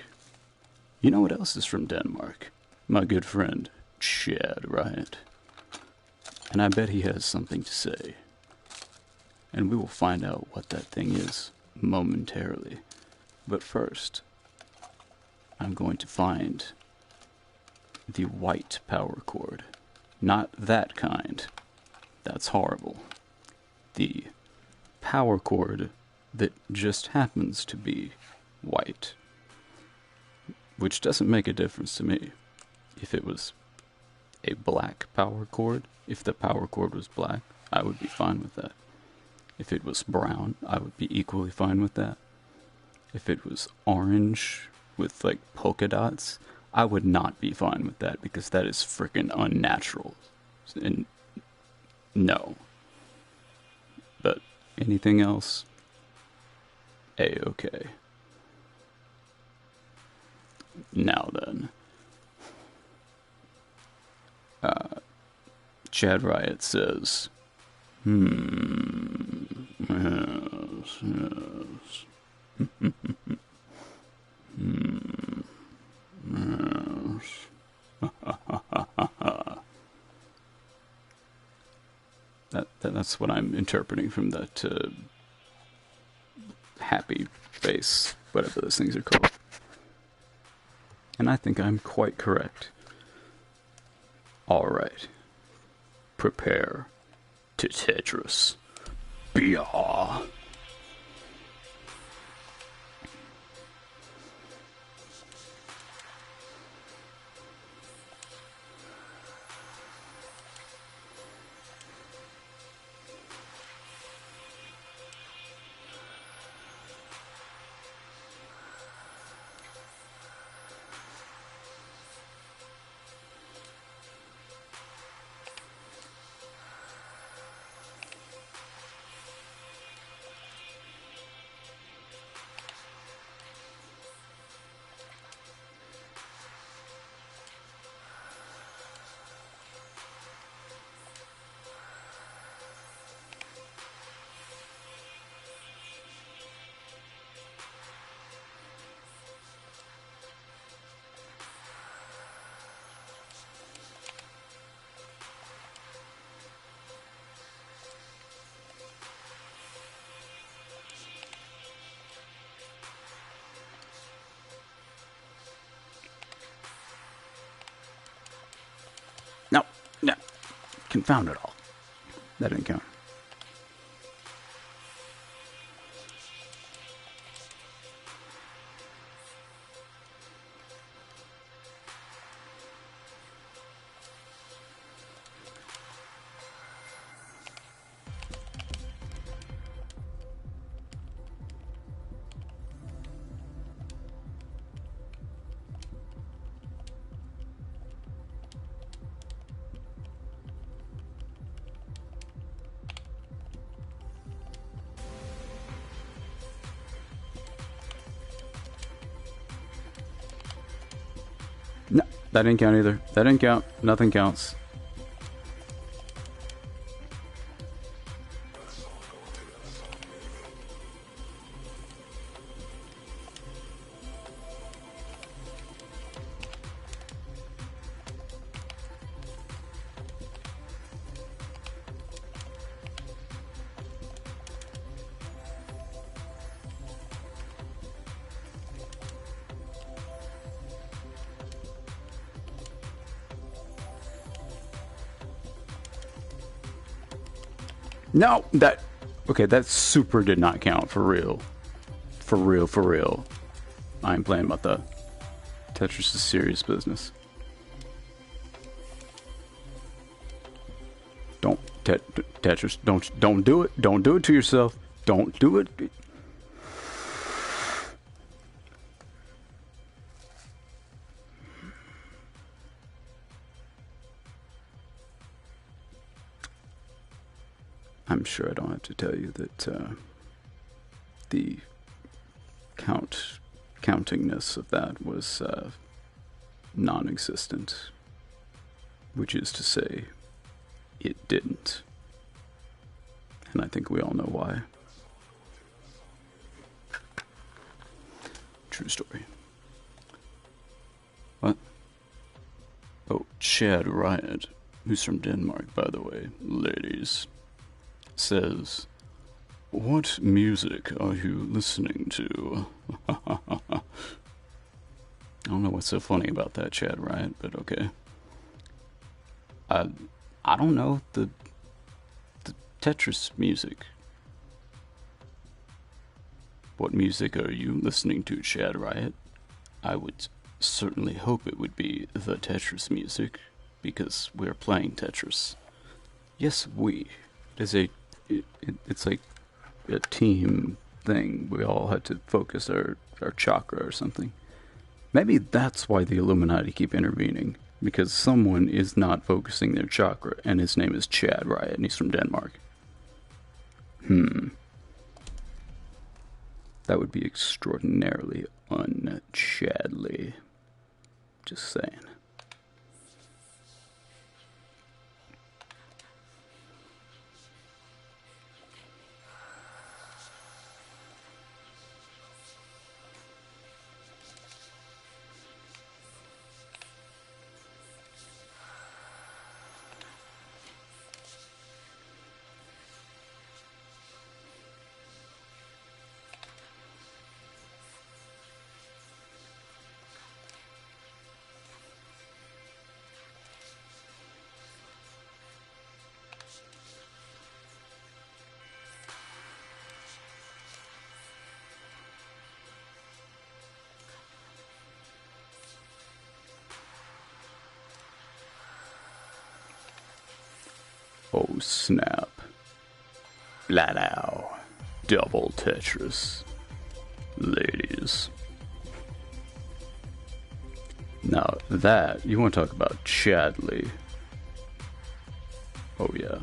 You know what else is from Denmark? My good friend, Chad Riot. And I bet he has something to say. And we will find out what that thing is momentarily. But first, I'm going to find the white power cord. Not that kind. That's horrible. The power cord that just happens to be white. Which doesn't make a difference to me. If it was a black power cord, if the power cord was black, I would be fine with that. If it was brown, I would be equally fine with that. If it was orange with like polka dots, I would not be fine with that because that is freaking unnatural. And no. But anything else, A-okay. Now then. Chad Riot says, yes, yes. Yes. That's what I'm interpreting from that happy face, whatever those things are called. And I think I'm quite correct. Alright. Prepare to Tetris. Bia. No. Confound it all. That didn't count. No, that didn't count either. That didn't count. Nothing counts. No, that... Okay, that super did not count, for real. For real, for real. I ain't playing about that. Tetris is serious business. Don't, Tetris, don't do it. Don't do it to yourself. Don't do it. I'm sure I don't have to tell you that the countingness of that was non-existent, which is to say, it didn't. And I think we all know why. True story. What? Oh, Chad Riot, who's from Denmark, by the way, ladies, says, "What music are you listening to?" I don't know what's so funny about that, Chad Riot, but okay. I don't know, the Tetris music. What music are you listening to, Chad Riot? I would certainly hope it would be the Tetris music, because we're playing Tetris. Yes, we. It's like a team thing. We all had to focus our chakra or something. Maybe that's why the Illuminati keep intervening, because someone is not focusing their chakra, and his name is Chad Riot, and he's from Denmark. That would be extraordinarily unchadly. Just saying. Oh snap. Blowow. Double Tetris. Ladies. Now that, you want to talk about Chadley. Oh yeah.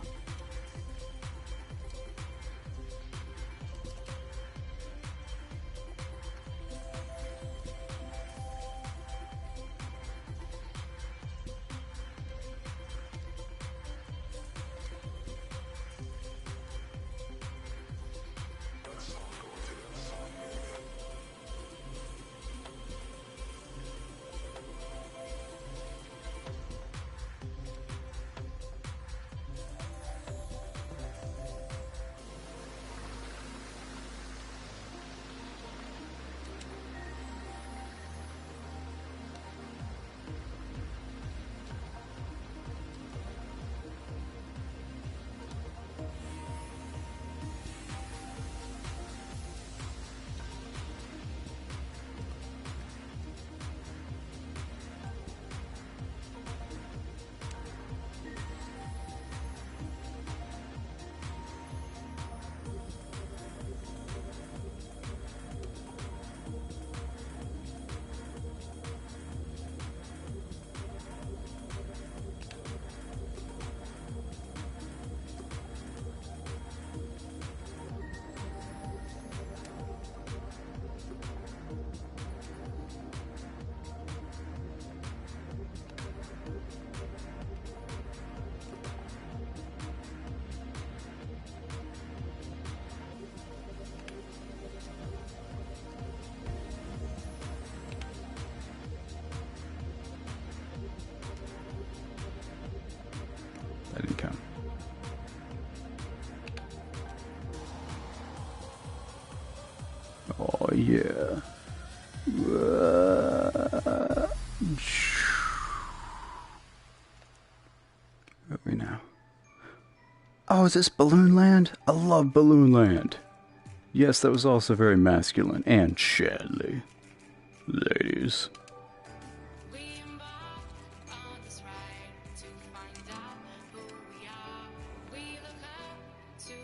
Oh yeah. Where are we now? Oh, is this Balloon Land? I love Balloon Land. Yes, that was also very masculine and Chadley. Ladies.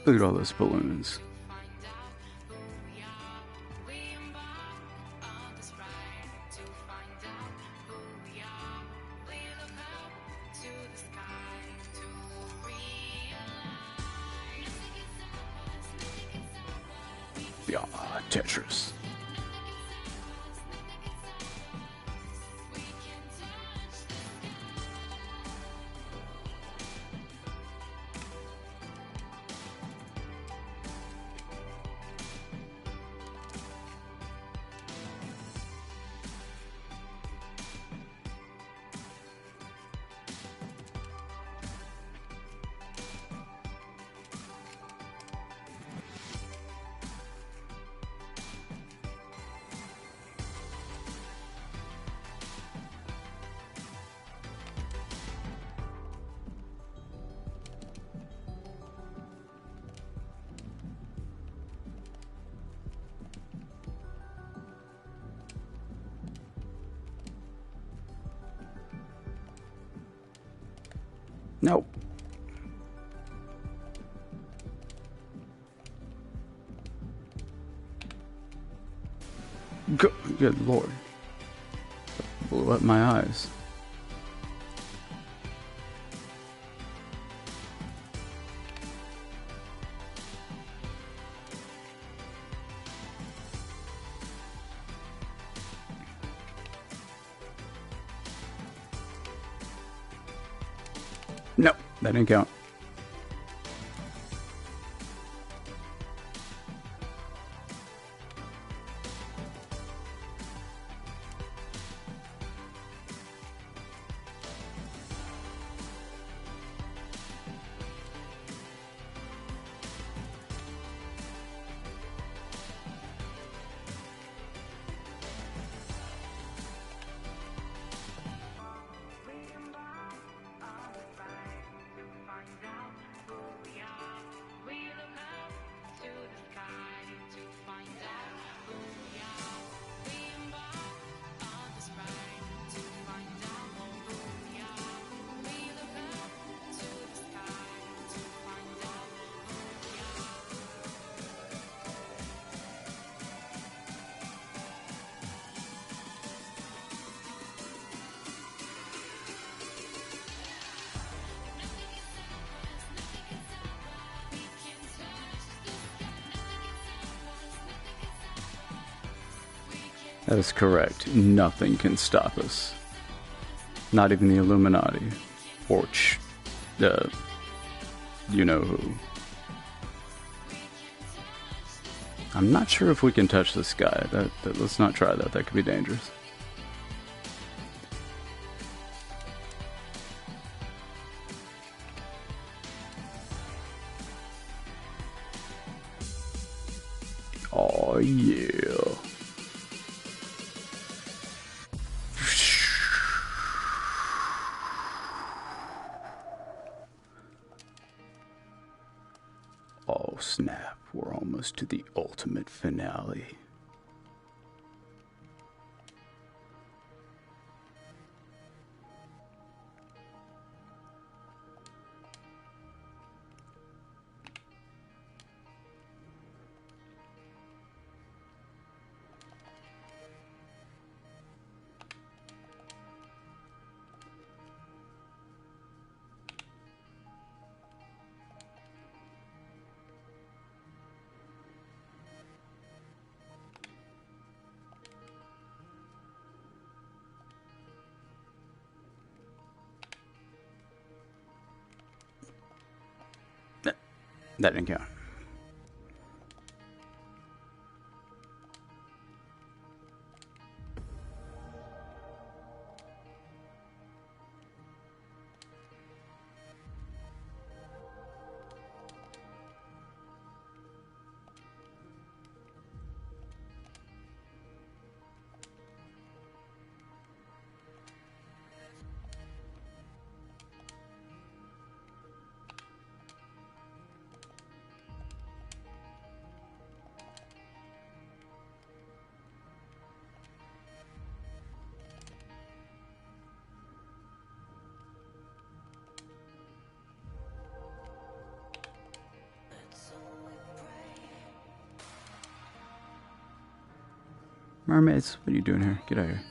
Look at all those balloons. Yeah, Tetris. Nope. Good lord. Blew up my eyes. Nope, that didn't count. That is correct. Nothing can stop us. Not even the Illuminati. Or you know who. I'm not sure if we can touch the sky. Let's not try that. That could be dangerous. Oh yeah. Oh snap, we're almost to the ultimate finale. That didn't count. Mermaids, what are you doing here? Get out of here.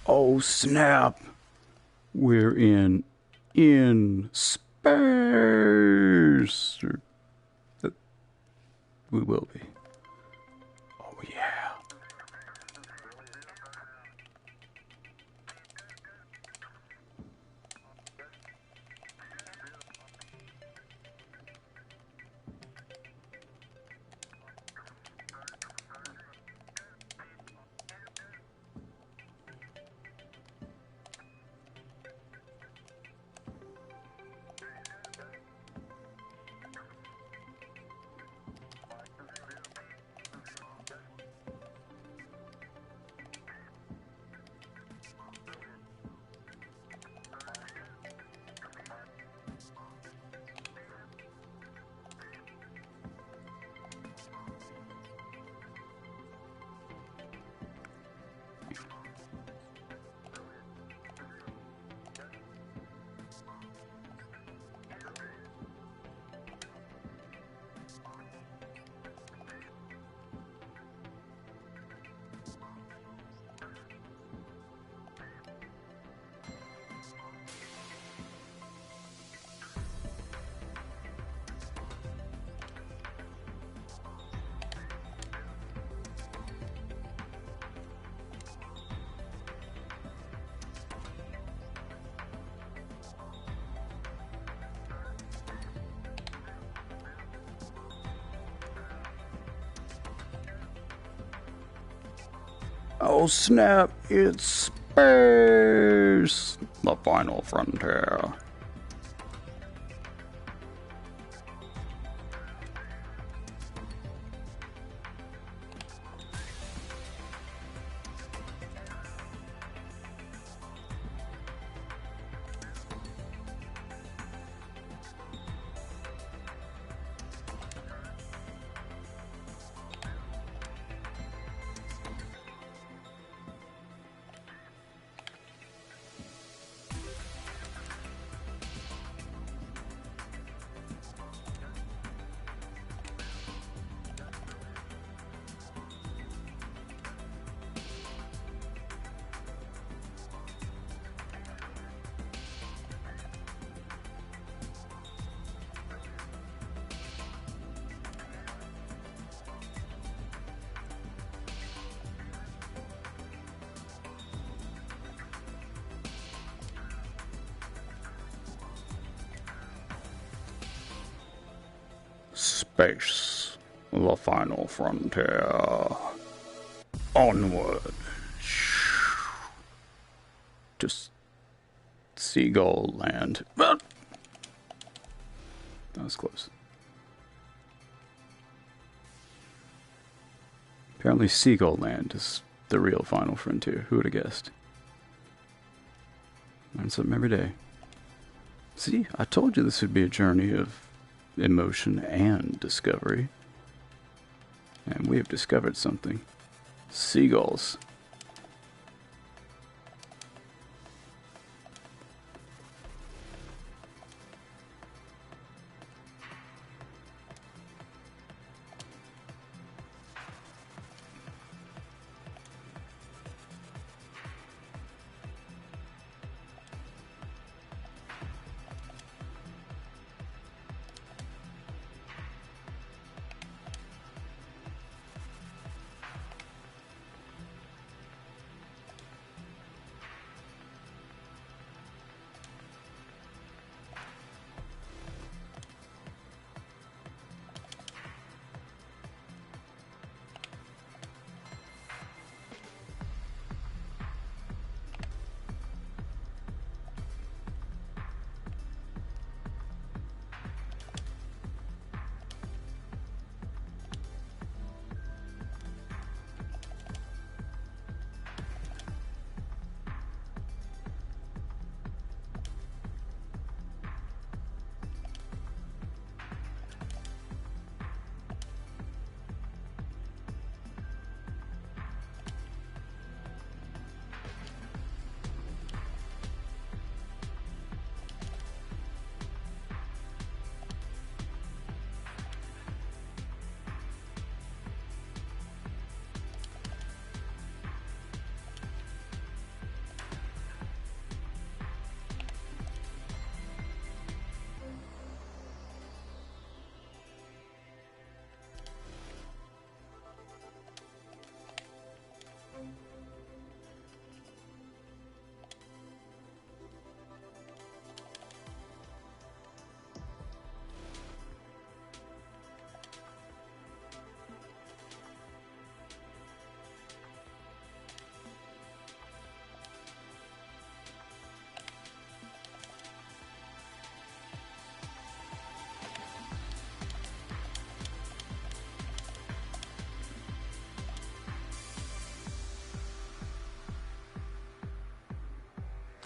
Oh snap! We're in space. We will be. Oh yeah. Oh snap, it's space! The final frontier. Space, the final frontier. Onward. Just seagull land. That was close. Apparently seagull land is the real final frontier. Who would have guessed? Learn something every day. See, I told you this would be a journey of emotion and discovery. And we have discovered something. Seagulls.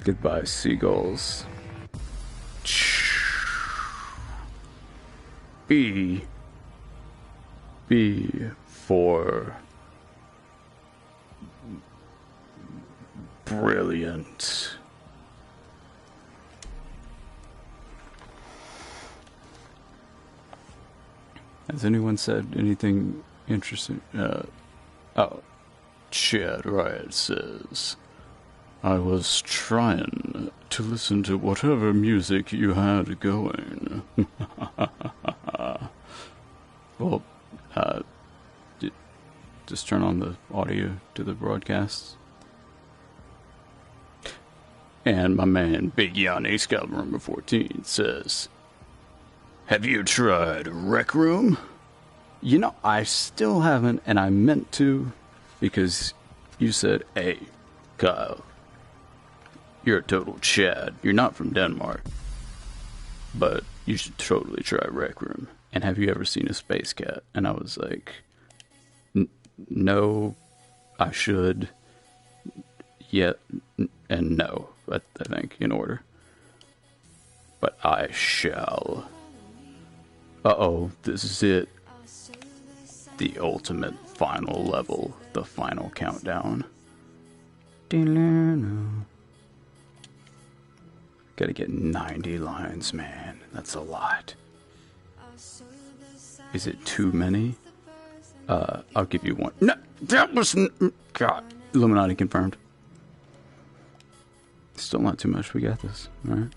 Goodbye, seagulls. B. B for brilliant. Has anyone said anything interesting? Oh, Chad Riot says, I was trying to listen to whatever music you had going. Well, just turn on the audio to the broadcasts. And my man Big Yanni, Scout Number 14, says, have you tried Rec Room? You know, I still haven't, and I meant to, because you said, hey, Kyle, you're a total Chad. You're not from Denmark, but you should totally try Rec Room. And have you ever seen a space cat? And I was like, no, I should, yet, and no, I think, in order. But I shall. Uh-oh, this is it. The ultimate final level, the final countdown. Gotta get 90 lines, man. That's a lot. Is it too many? I'll give you one. No, that was... God. Illuminati confirmed. Still not too much. We got this. Alright.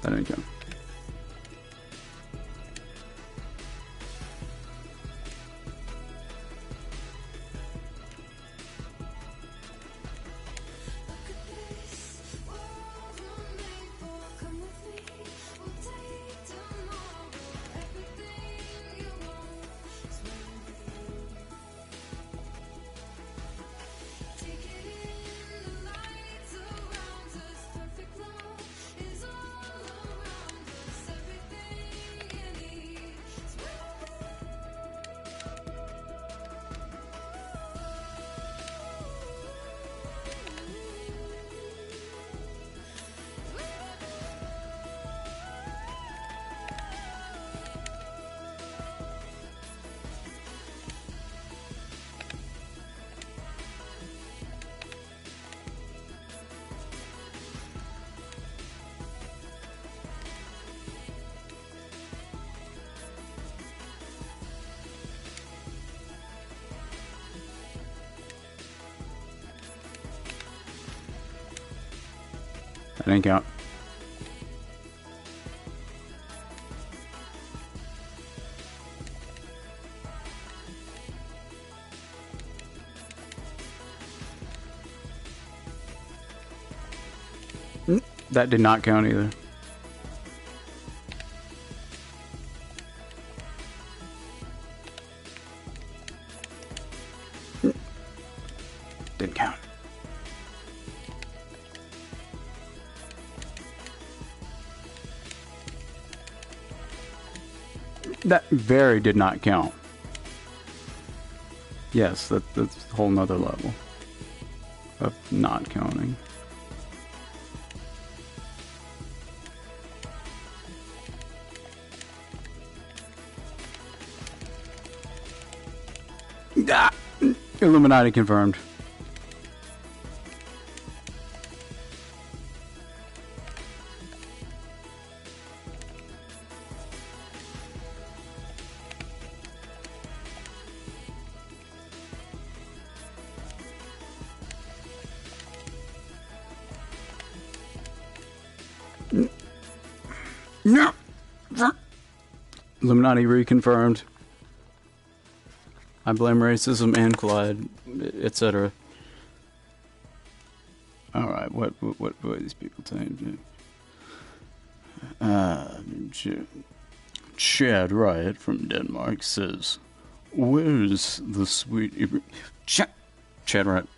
That didn't count. That didn't count. That did not count either. Didn't count. That very did not count. Yes, that's a whole nother level of not counting. Ah, Illuminati confirmed. No. Illuminati reconfirmed. I blame racism and Clyde, etc. All right, what are these people saying? Chad Riot from Denmark says, "Where's the sweet?" Chad Riot,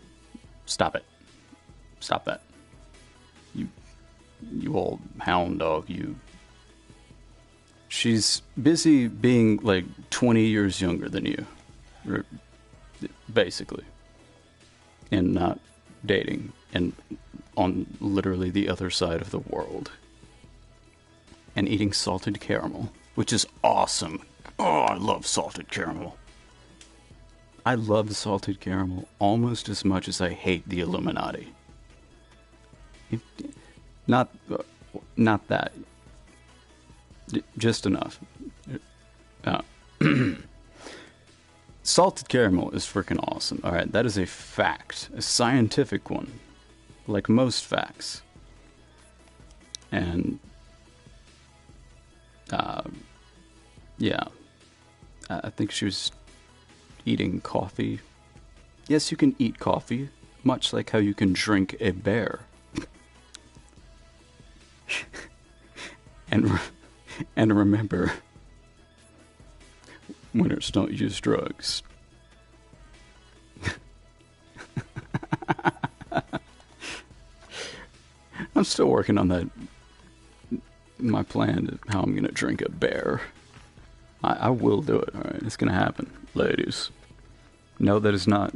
stop it! Stop that! You old hound dog! You. She's busy being like 20 years younger than you. Basically, and not dating, and on literally the other side of the world, and eating salted caramel, which is awesome. Oh, I love salted caramel. I love salted caramel almost as much as I hate the Illuminati. Not that. Just enough. Salted caramel is freaking awesome. Alright, that is a fact. A scientific one. Like most facts. And, yeah. I think she was eating coffee. Yes, you can eat coffee, much like how you can drink a bear. And remember, winners don't use drugs. I'm still working on that. My plan of how I'm gonna drink a bear. I will do it. All right, it's gonna happen, ladies. No, that is not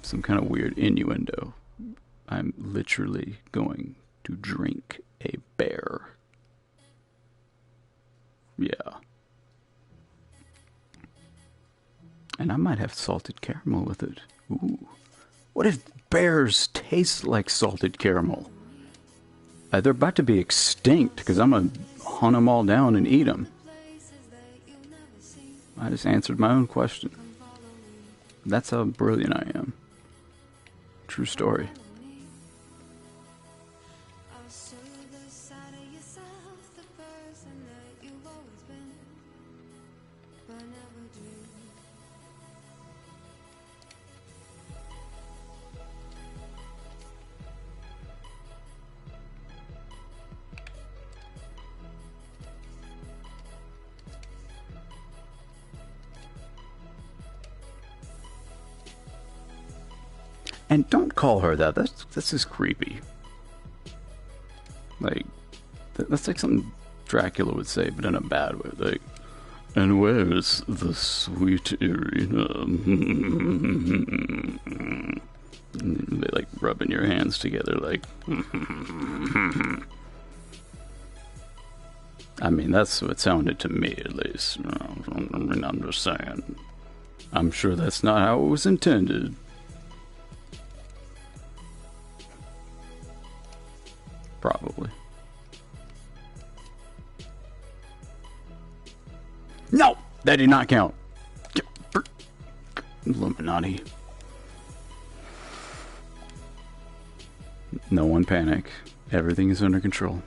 some kind of weird innuendo. I'm literally going to drink a bear. Yeah. And I might have salted caramel with it. Ooh. What if bears taste like salted caramel? They're about to be extinct because I'm going to hunt them all down and eat them. I just answered my own question. That's how brilliant I am. True story. And don't call her that. That's just creepy. Like, that's like something Dracula would say, but in a bad way. Like, and where's the sweet Irina? They like rubbing your hands together, like. I mean, that's what it sounded to me, at least. I mean, I'm just saying. I'm sure that's not how it was intended. Probably. No! That did not count. Illuminati. No one panic. Everything is under control.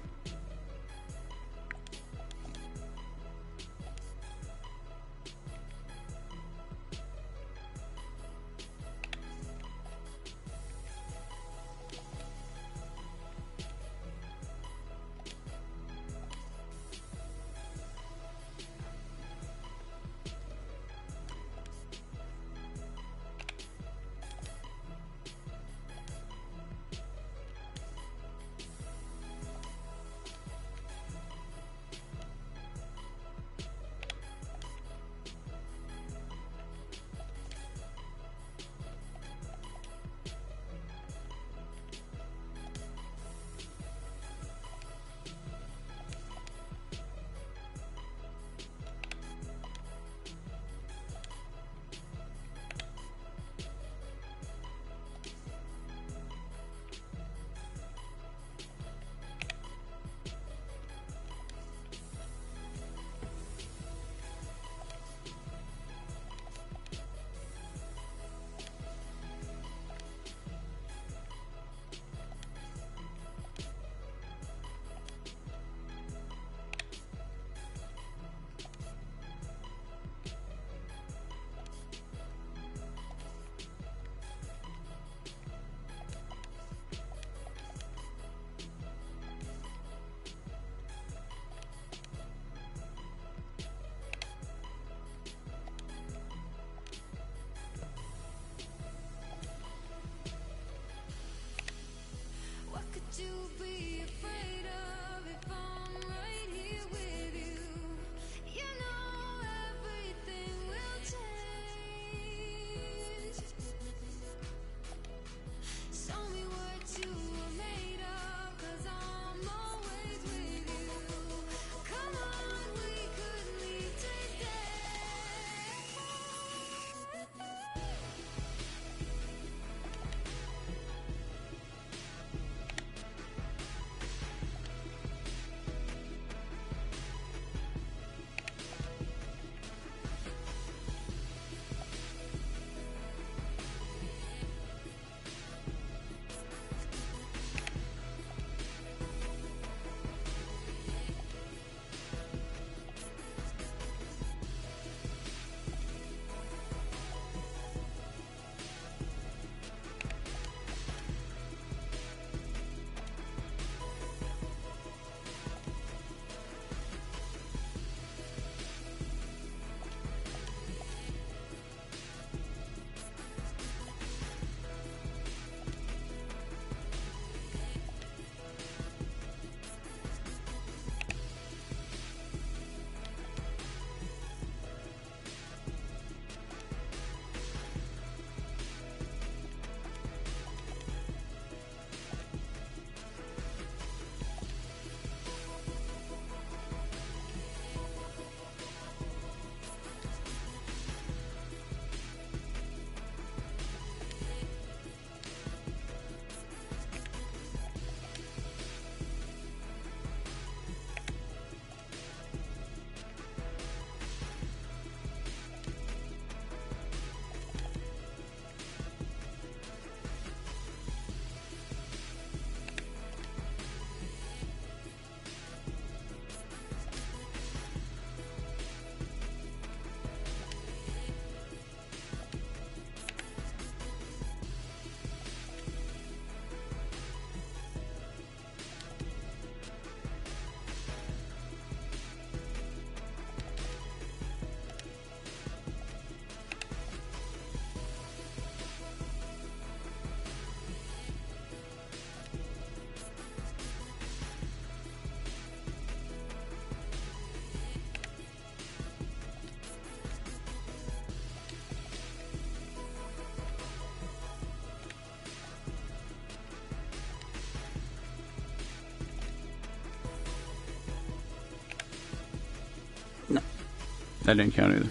That didn't count either.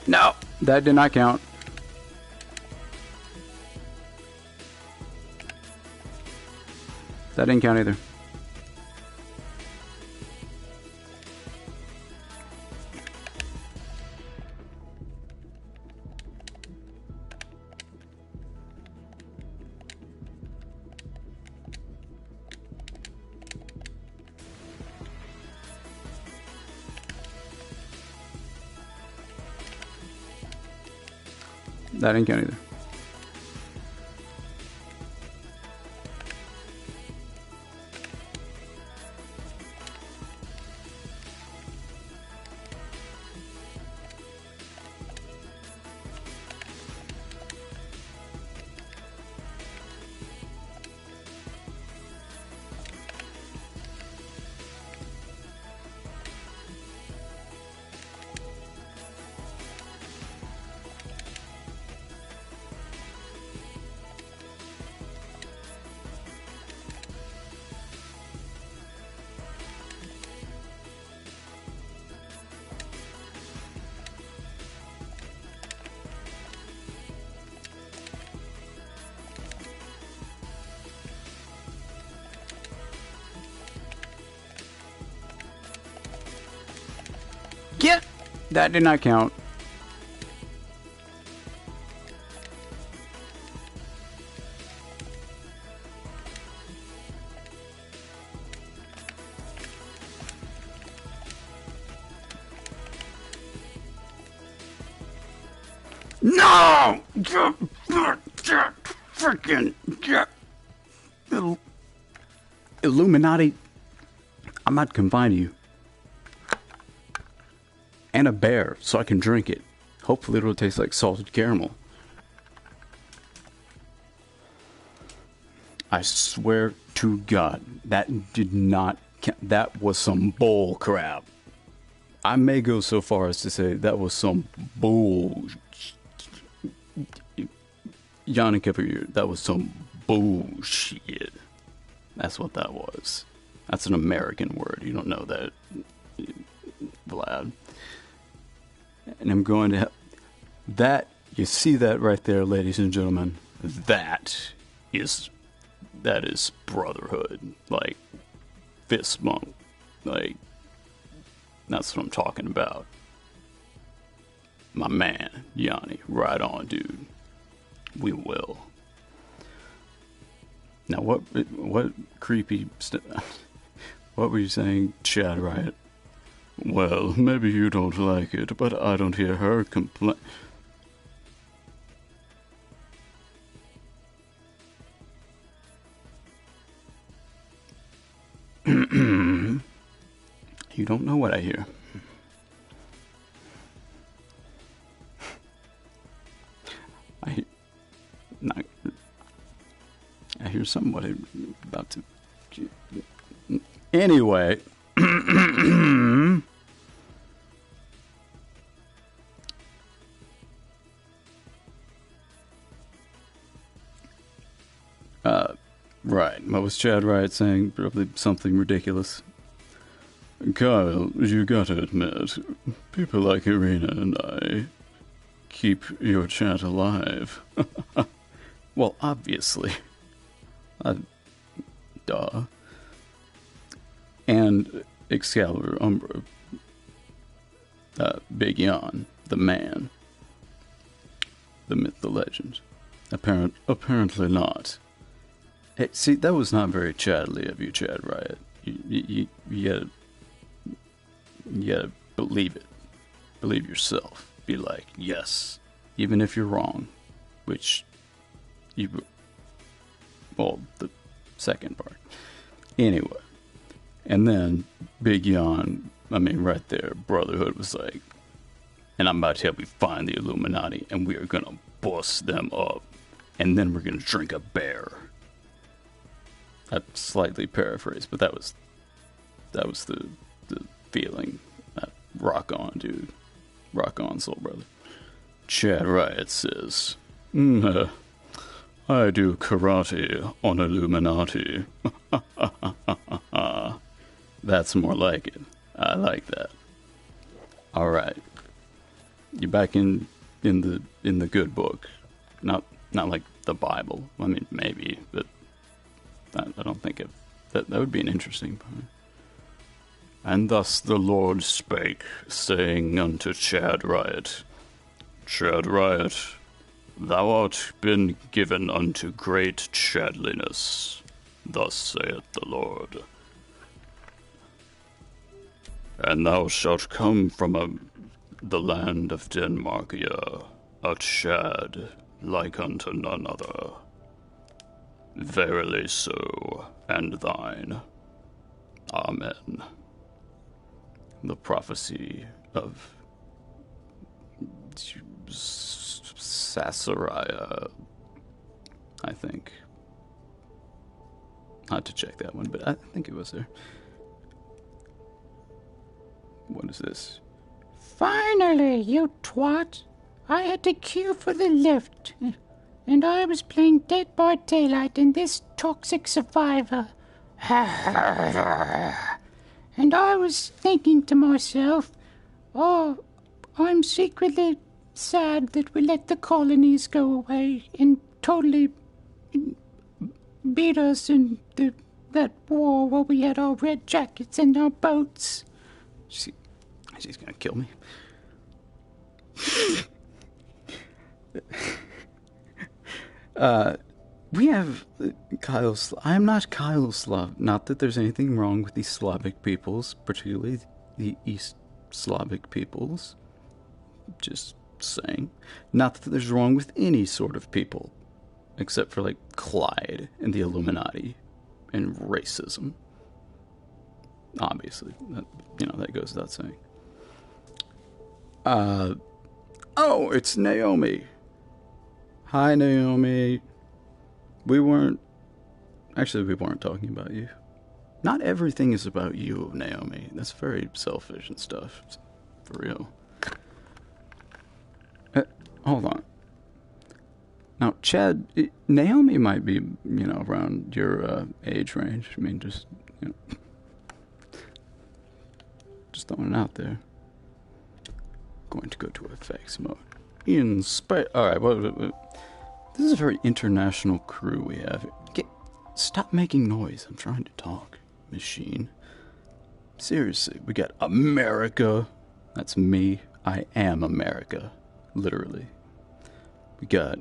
No, that did not count. That didn't count either. That didn't count either. Get! That did not count. No! Freaking Illuminati. I might confine you. And a bear, so I can drink it. Hopefully it'll taste like salted caramel. I swear to God, that did not count. That was some bull crap. I may go so far as to say that was some bull. Yannick over here, that was some bullshit. That's what that was. That's an American word. You don't know that, Vlad. And I'm going to... That, you see that right there, ladies and gentlemen? That is brotherhood. Like, fist bump. Like, that's what I'm talking about. My man, Yanni. Right on, dude. We will. Now, what creepy... what were you saying, Chad Riot? Well, maybe you don't like it, but I don't hear her complain. You don't know what I hear. somebody about to... Anyway. Right. What was Chad Wright saying? Probably something ridiculous. Kyle, you gotta admit, people like Irina and I keep your chat alive. Well, obviously. Duh. And Excalibur Umbra. Big Yon, the man. The myth, the legend. Apparently not. Hey, see, that was not very Chadly of you, Chad Riot. You gotta believe it. Believe yourself. Be like, yes, even if you're wrong. Which, well, the second part. Anyway. And then, Big Yon, I mean, right there, Brotherhood was like, and I'm about to help you find the Illuminati, and we are gonna bust them up, and then we're gonna drink a bear. I slightly paraphrased, but that was the feeling. Rock on, dude. Rock on, soul brother. Chad Riot says, I do karate on Illuminati. That's more like it. I like that. All right, you're back in the good book, not like the Bible. I mean, maybe, but I don't think that would be an interesting part. And thus the Lord spake, saying unto Chad Riot, Chad Riot, thou art been given unto great chadliness. Thus saith the Lord. And thou shalt come from the land of Denmarkia, a Chad like unto none other. Verily so, and thine. Amen. The prophecy of Sassariah, I think. I had to check that one, but I think it was there. What is this? Finally, you twat. I had to queue for the lift. And I was playing Dead by Daylight in this toxic survivor. And I was thinking to myself, oh, I'm secretly sad that we let the colonies go away and totally beat us in that war where we had our red jackets and our boats. She's gonna kill me. We have Kyle. I am not Kyle Slav. Not that there's anything wrong with the Slavic peoples, particularly the East Slavic peoples. Just saying. Not that there's wrong with any sort of people, except for like Clyde and the Illuminati and racism. Obviously, that goes without saying. Oh, it's Naomi. Hi, Naomi. We weren't talking about you. Not everything is about you, Naomi. That's very selfish and stuff. For real. Hold on. Now, Chad, Naomi might be, around your age range. I mean, just throwing it out there. Going to go to effects mode. In space. Alright, this is a very international crew we have. Stop making noise. I'm trying to talk, machine. Seriously, we got America. That's me. I am America. Literally. We got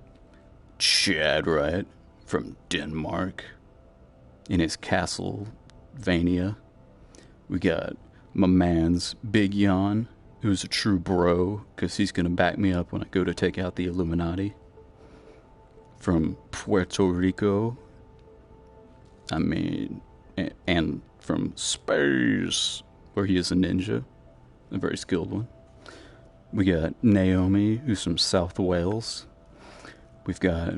Chad Riot from Denmark in his Castlevania. We got my man's Big Yon, who's a true bro, because he's going to back me up when I go to take out the Illuminati. From Puerto Rico. I mean, and from space, where he is a ninja. A very skilled one. We got Naomi, who's from South Wales. We've got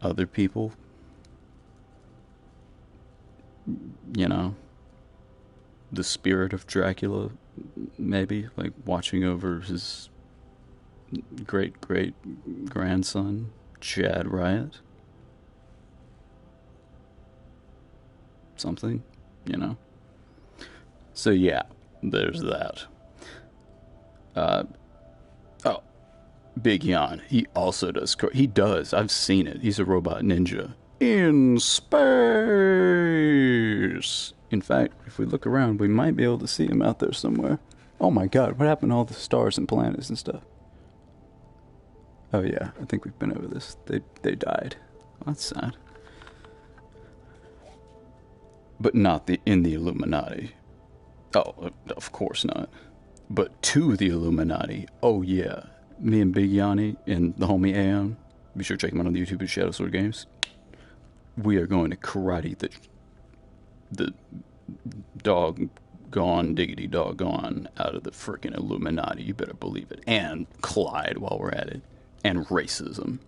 Other people, you know, the spirit of Dracula, maybe, like watching over his great great grandson, Chad Riot. Something, you know. So yeah, there's that. Oh, Big Yon. He also does. He does. I've seen it. He's a robot ninja in space. In fact, if we look around, we might be able to see him out there somewhere. Oh my God, what happened to all the stars and planets and stuff? Oh yeah, I think we've been over this. They died. Well, that's sad. But not in the Illuminati. Oh, of course not. But to the Illuminati. Oh yeah. Me and Big Yanni and the homie Aeon. Be sure to check him out on the YouTube at Shadow Sword Games. We are going to karate the dog gone, diggity doggone out of the freaking Illuminati. You better believe it. And Clyde while we're at it. And racism.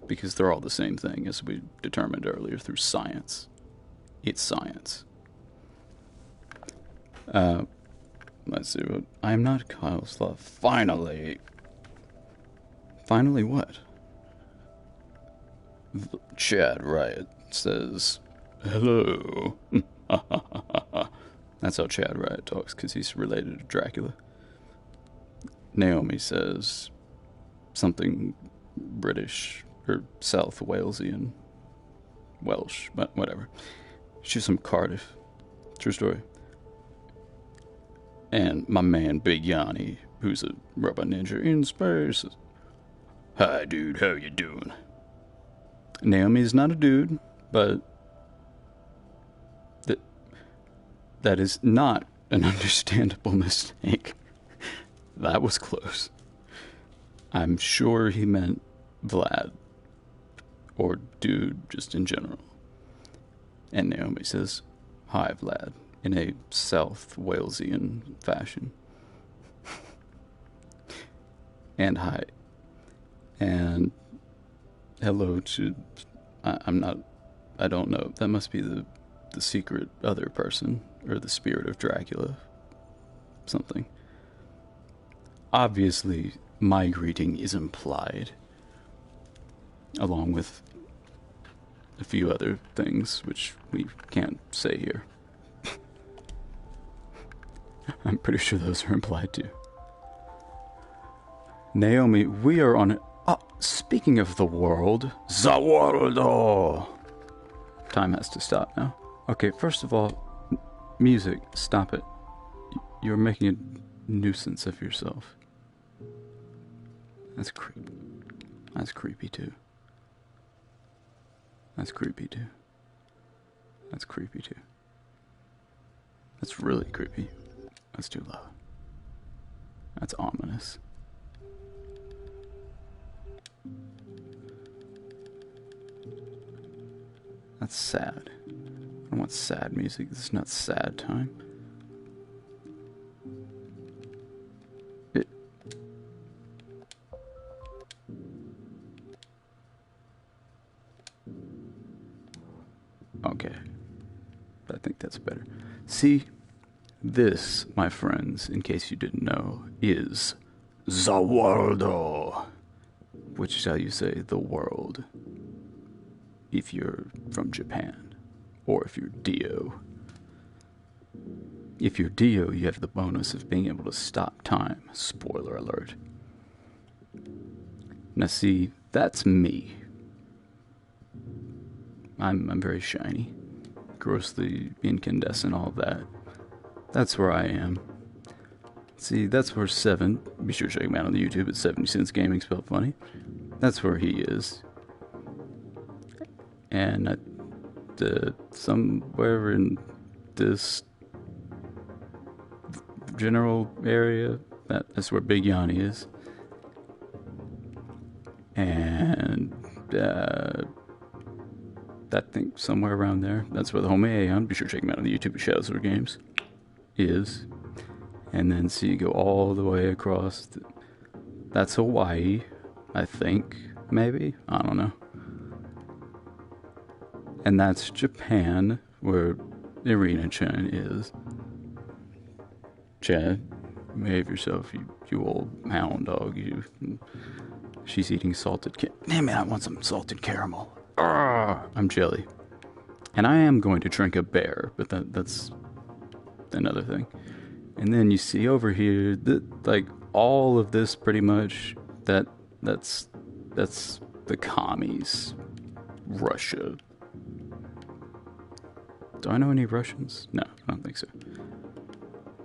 Because they're all the same thing, as we determined earlier through science. It's science. Let's see what... I am not Kyle's love. Finally. Finally what? Chad Riot says, hello. That's how Chad Riot talks, because he's related to Dracula. Naomi says something British, or South Walesian. Welsh, but whatever. She's from Cardiff. True story. And my man Big Yanni, who's a robot ninja in space. Hi dude, how you doing? Naomi's not a dude, but that is not an understandable mistake. That was close. I'm sure he meant Vlad. Or dude, just in general. And Naomi says, hi Vlad, in a South Walesian fashion. And hi. And hello to... I don't know. That must be the secret other person. Or the spirit of Dracula. Something. Obviously, my greeting is implied. Along with a few other things which we can't say here. I'm pretty sure those are implied too. Naomi, we are on... speaking of the world... The world! Time has to stop now. Okay, first of all, music, stop it. You're making a nuisance of yourself. That's creepy. That's creepy too. That's creepy too. That's creepy too. That's really creepy. That's too loud. That's ominous. That's sad. I don't want sad music. This is not sad time. Okay. I think that's better. See, this, my friends, in case you didn't know, is the world. Which is how you say the world. If you're from Japan. Or if you're Dio. If you're Dio, you have the bonus of being able to stop time. Spoiler alert. Now see, that's me. I'm very shiny. Grossly incandescent, all that. That's where I am. See, that's where 7, be sure to check him out on the YouTube, it's 70 Cents Gaming, spelled funny. That's where he is. And somewhere in this general area, that's where Big Yanni is. And I think somewhere around there, that's where the homie Aeon, be sure to check him out on the YouTube at Shadow Sword Games, is. And then you go all the way across. That's Hawaii, I think. maybe? I don't know. And that's Japan, where Irina-chan is. Chad, behave yourself, you old hound dog. She's eating salted Damn it, I want some salted caramel. I'm jelly. And I am going to drink a bear, but that's another thing. And then you see over here, like, all of this pretty much, that's the commies. Russia. Do I know any Russians? No, I don't think so.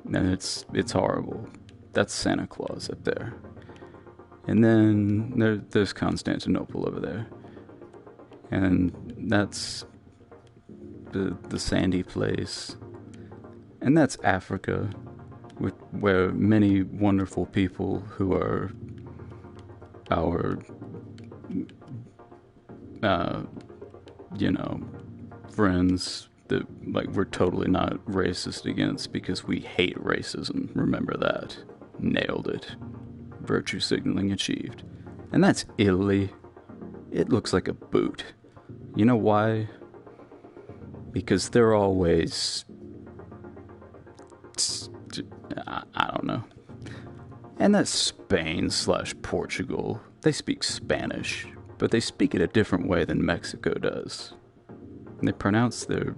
And it's horrible. That's Santa Claus up there. And then there's Constantinople over there. And that's the sandy place. And that's Africa, where many wonderful people who are our, friends that, like, we're totally not racist against because we hate racism. Remember that. Nailed it. Virtue signaling achieved. And that's Italy. It looks like a boot. You know why? Because they're always... I don't know. And that's Spain/Portugal. They speak Spanish, but they speak it a different way than Mexico does. And they pronounce their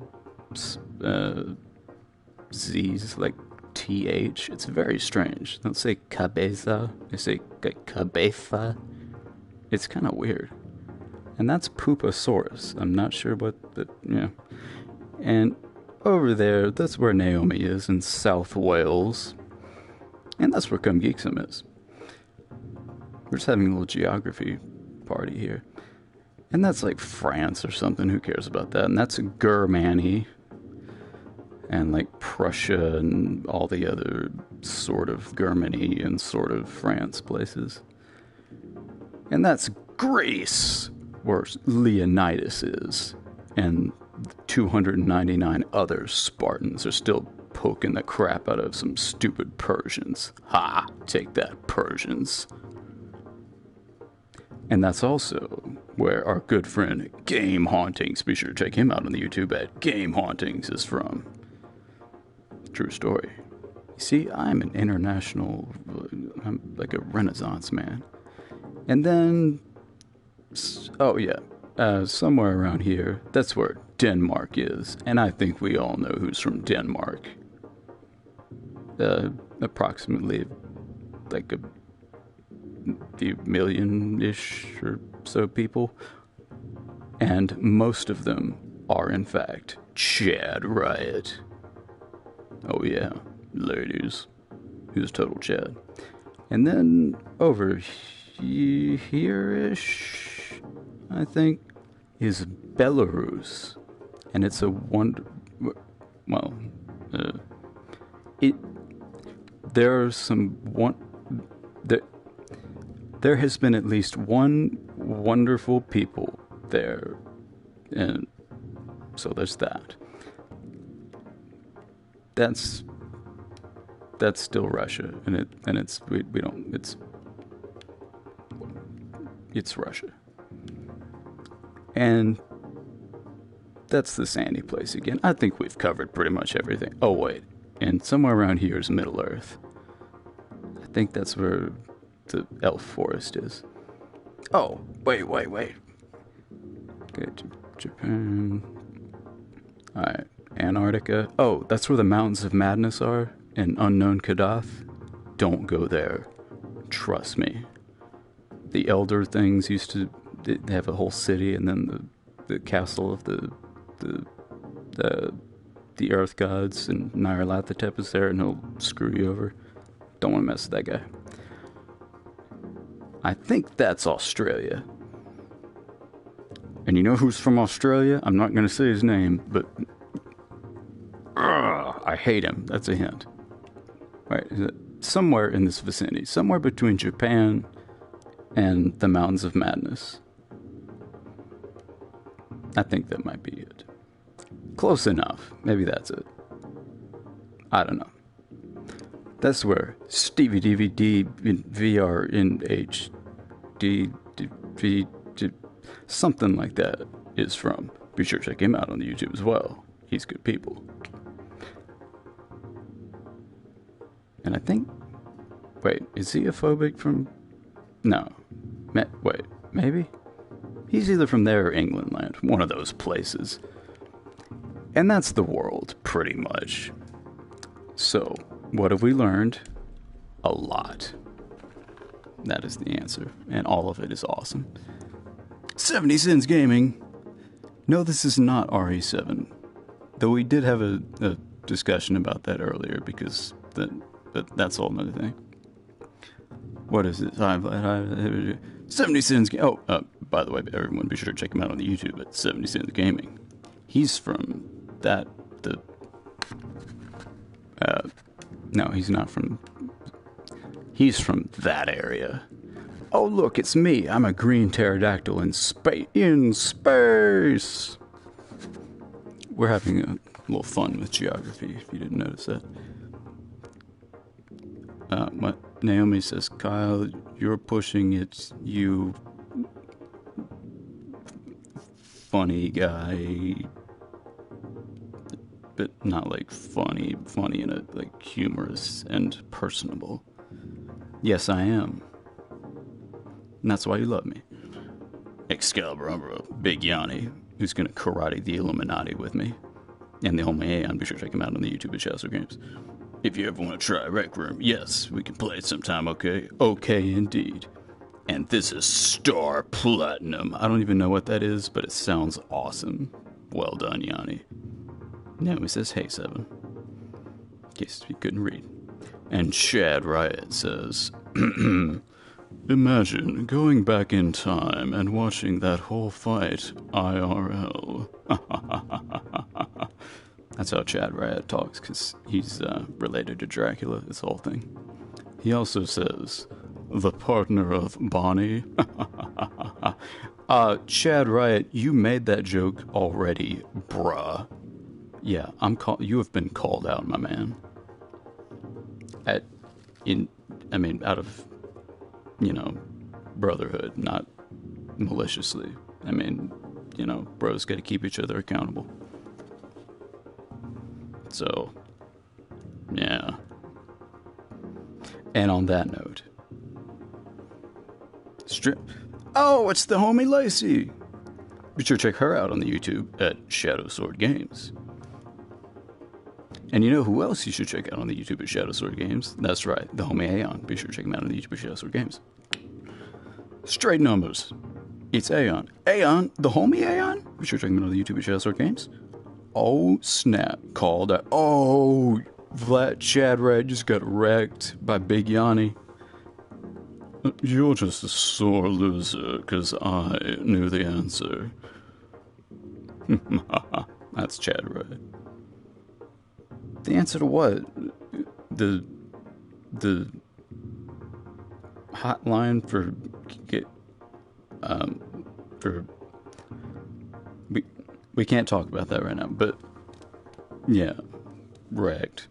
Z's like TH. It's very strange. They don't say cabeza. They say cabeza. It's kind of weird. And that's Pooposaurus. I'm not sure what And over there, that's where Naomi is, in South Wales. And that's where Come Geek Some is. We're just having a little geography party here. And that's like France or something. Who cares about that? And that's Germany. And like Prussia and all the other sort of Germany and sort of France places. And that's Greece, where Leonidas is. And 299 other Spartans are still poking the crap out of some stupid Persians. Ha! Take that, Persians. And that's also where our good friend Game Hauntings, be sure to check him out on the YouTube at Game Hauntings, is from. True story. You see, I'm an international, I'm like a Renaissance man. And then, somewhere around here, that's where Denmark is. And I think we all know who's from Denmark. Approximately like a few million-ish or so people. And most of them are, in fact, Chad Riot. Oh yeah, ladies. Who's total Chad. And then over here-ish, I think, is Belarus. And it's a there has been at least one wonderful people there, and so there's that. That's still Russia, and it's Russia, and that's the sandy place again. I think we've covered pretty much everything. Oh wait, and somewhere around here is Middle Earth. I think that's where the elf forest is. Oh, wait. Okay, Japan. Alright, Antarctica. Oh, that's where the Mountains of Madness are, in Unknown Kadath. Don't go there. Trust me. The Elder things used to have a whole city, and then the castle of the Earth gods, and Nyarlathotep is there, and he'll screw you over. Don't want to mess with that guy. I think that's Australia. And you know who's from Australia? I'm not going to say his name, but I hate him. That's a hint. Right, somewhere in this vicinity, somewhere between Japan and the Mountains of Madness. I think that might be it. Close enough. Maybe that's it. I don't know. That's where Stevie DVD in VR in HD something like that is from. Be sure to check him out on the YouTube as well. He's good people. And I think, wait, is he a phobic from, no, wait, maybe? He's either from there or England land, one of those places. And that's the world, pretty much. So, what have we learned? A lot. That is the answer, and all of it is awesome. 70 Sins Gaming. No, this is not RE7. Though we did have a discussion about that earlier, because but that's all another thing. What is it? 70 Sins. Oh, by the way, everyone, be sure to check him out on the YouTube at 70 Sins Gaming. He's from that. No, he's not from. He's from that area. Oh, look, it's me. I'm a green pterodactyl in space. In space. We're having a little fun with geography, if you didn't notice that. Naomi says, Kyle, you're pushing it, you funny guy. But not like funny in a like humorous and personable. Yes, I am. And that's why you love me. Excalibur, Big Yanni, who's gonna karate the Illuminati with me. And the homie Aeon, be sure to check him out on the YouTube at Shadow Games. If you ever want to try Rec Room, yes, we can play it sometime, okay? Okay, indeed. And this is Star Platinum. I don't even know what that is, but it sounds awesome. Well done, Yanni. Now he says, hey, Seven. In case you couldn't read. And Chad Riot says, imagine going back in time and watching that whole fight IRL. That's how Chad Riot talks, because he's related to Dracula, this whole thing. He also says, the partner of Bonnie. Chad Riot, you made that joke already, bruh. Yeah, you have been called out, my man. Out of, brotherhood, not maliciously. Bros gotta keep each other accountable. So, yeah. And on that note, oh, it's the homie Lacey. Be sure to check her out on the YouTube at Shadow Sword Games. And you know who else you should check out on the YouTube at Shadow Sword Games? That's right, the homie Aeon. Be sure to check him out on the YouTube at Shadow Sword Games. Straight numbers. It's Aeon. Aeon, the homie Aeon? Be sure to check him out on the YouTube at Shadow Sword Games. Oh, snap. Called out. Oh, Vlad Chad Red just got wrecked by Big Yanni. You're just a sore loser, because I knew the answer. That's Chad Red. The answer to what? The hotline for we can't talk about that right now, but yeah, wrecked.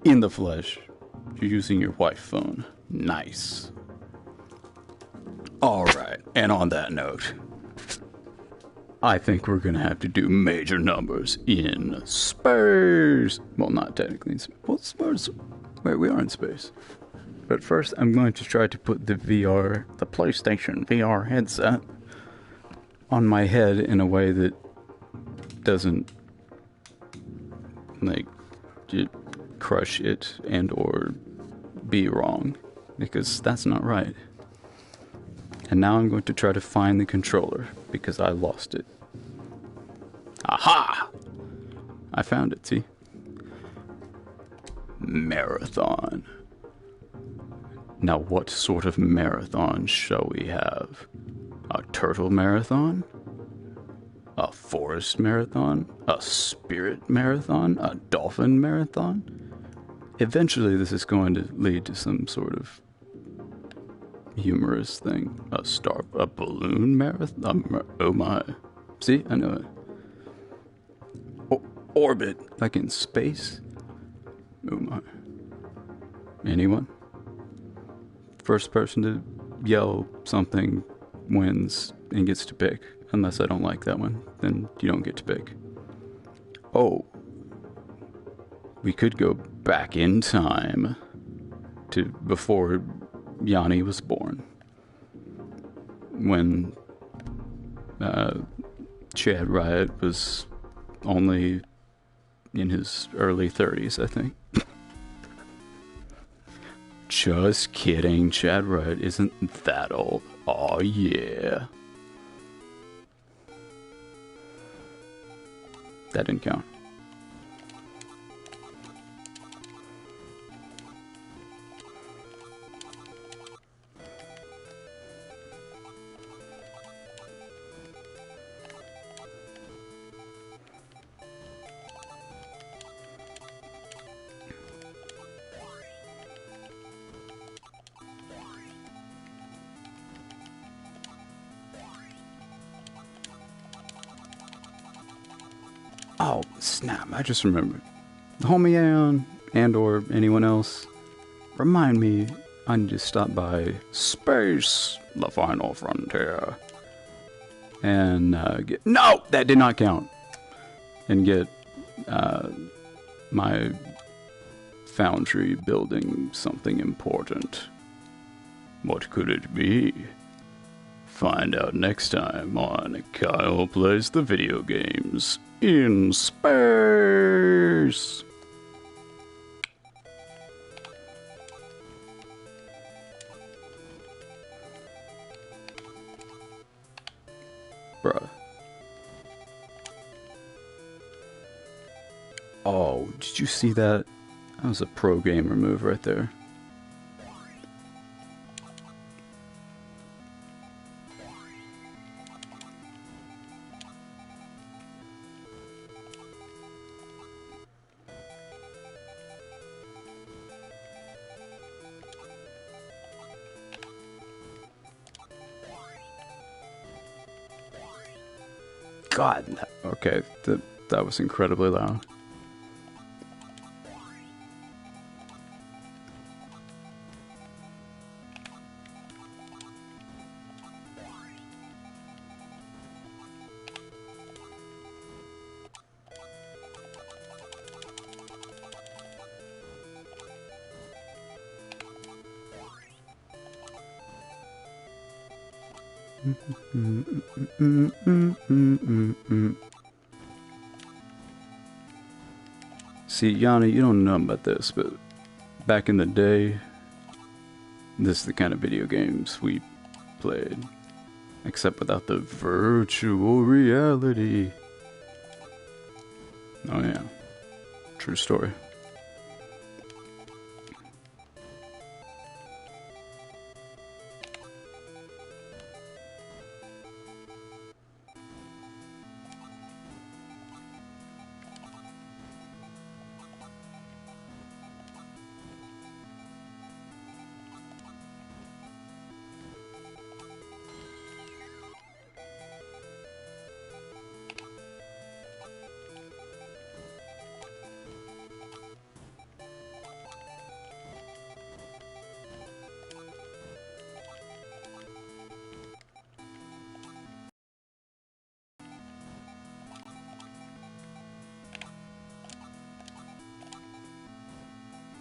In the flesh. You're using your wife phone. Nice. Alright, and on that note, I think we're gonna have to do major numbers in space. Well, not technically in space. Well, space. Wait, we are in space. But first, I'm going to try to put the PlayStation VR headset on my head in a way that doesn't, crush it and or be wrong. Because that's not right. And now I'm going to try to find the controller, because I lost it. Aha! I found it, see? Marathon. Now what sort of marathon shall we have? A turtle marathon? A forest marathon? A spirit marathon? A dolphin marathon? Eventually this is going to lead to some sort of humorous thing. A balloon marathon? Oh my. See? I know it. Orbit. Like in space? Oh my. Anyone? First person to yell something wins and gets to pick. Unless I don't like that one, then you don't get to pick. Oh. We could go back in time to before Yanni was born. When Chad Riot was only in his early 30s, I think. Just kidding, Chad Riot isn't that old. Oh yeah. That didn't count. Oh, snap, I just remembered. Homie Aeon, and or anyone else, remind me I need to stop by Space, the Final Frontier, and get... No! That did not count! And get my foundry building something important. What could it be? Find out next time on Kyle Plays the Video Games in Space. Bruh. Oh, did you see that? That was a pro gamer move right there. God, okay, that was incredibly loud. See, Yanni, you don't know about this, but back in the day, this is the kind of video games we played. Except without the virtual reality. Oh yeah. True story.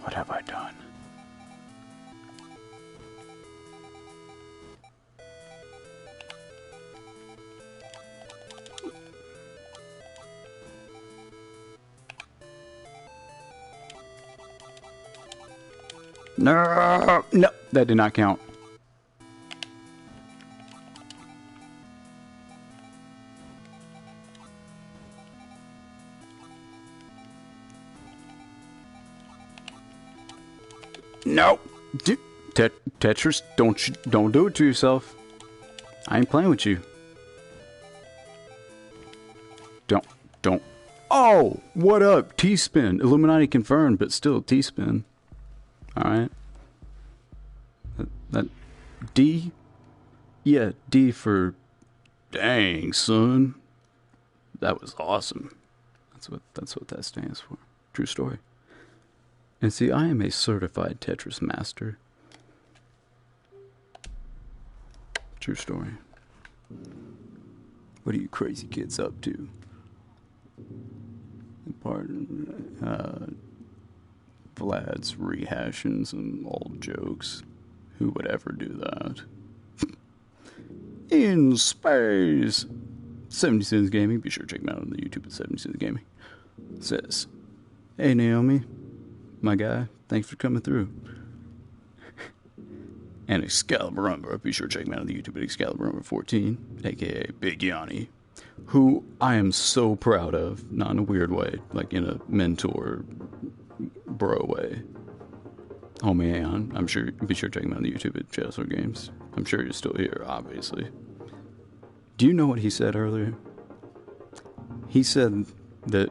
What have I done? No, no, that did not count. No, Tetris, don't do it to yourself. I ain't playing with you. Don't. Oh, what up? T-spin. Illuminati confirmed, but still T-spin. All right. That D. Yeah, D for. Dang, son. That was awesome. That's what that stands for. True story. And see, I am a certified Tetris master. True story. What are you crazy kids up to? Pardon, Vlad's rehashing some old jokes. Who would ever do that? In space! 70 Cents Gaming, be sure to check him out on the YouTube at 70 Cents Gaming. Says, hey Naomi, my guy, thanks for coming through. And Excalibur Umber, be sure to check him out on the YouTube at Excalibur Umber 14, aka Big Yanni, who I am so proud of, not in a weird way, like in a mentor bro way. Homie Aeon, I'm sure, be sure to check him out on the YouTube at Chancellor Games. I'm sure you're still here, obviously. Do you know what he said earlier? He said that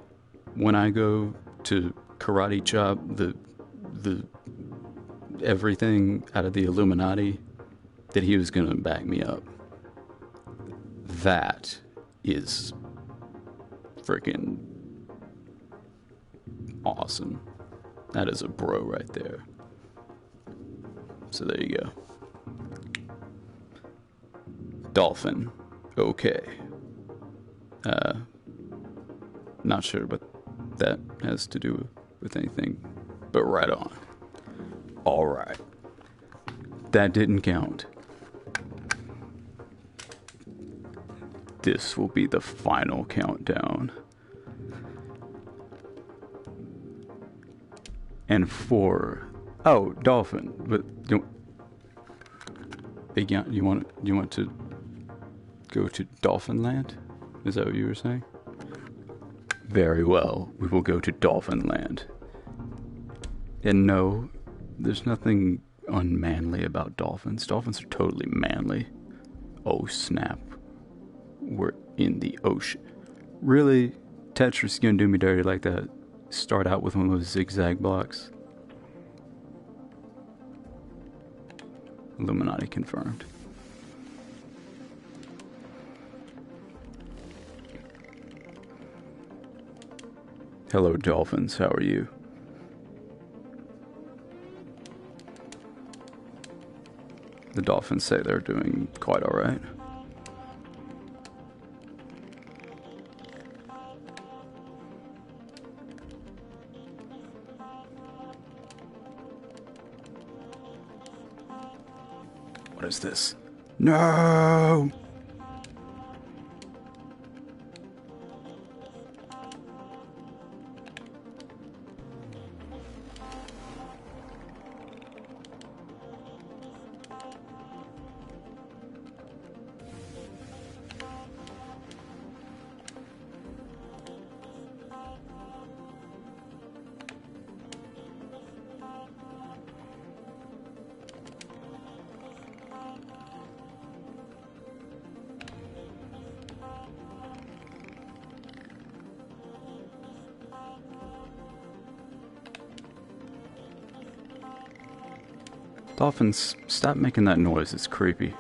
when I go to karate chop the everything out of the Illuminati, that he was gonna back me up. That is freaking awesome. That is a bro right there. So there you go. Dolphin. Okay. Not sure what that has to do with anything, but right on. Alright. That didn't count. This will be the final countdown. And oh, Dolphin, but Big Yacht, you want to go to Dolphin Land? Is that what you were saying? Very well, we will go to Dolphin Land. And no, there's nothing unmanly about dolphins. Dolphins are totally manly. Oh snap. We're in the ocean. Really? Tetris is gonna do me dirty like that? Start out with one of those zigzag blocks? Illuminati confirmed. Hello, dolphins. How are you? The dolphins say they're doing quite alright. What is this? No! Dolphins, stop making that noise, it's creepy.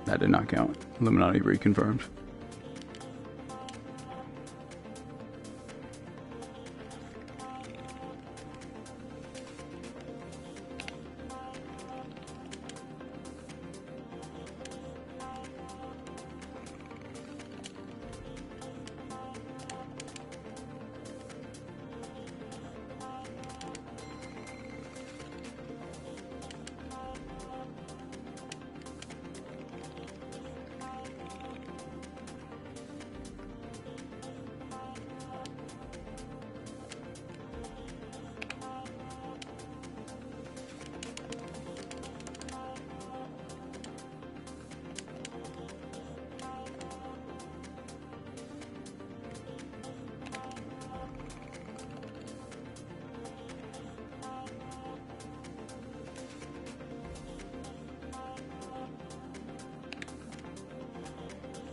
That did not count. Illuminati reconfirmed.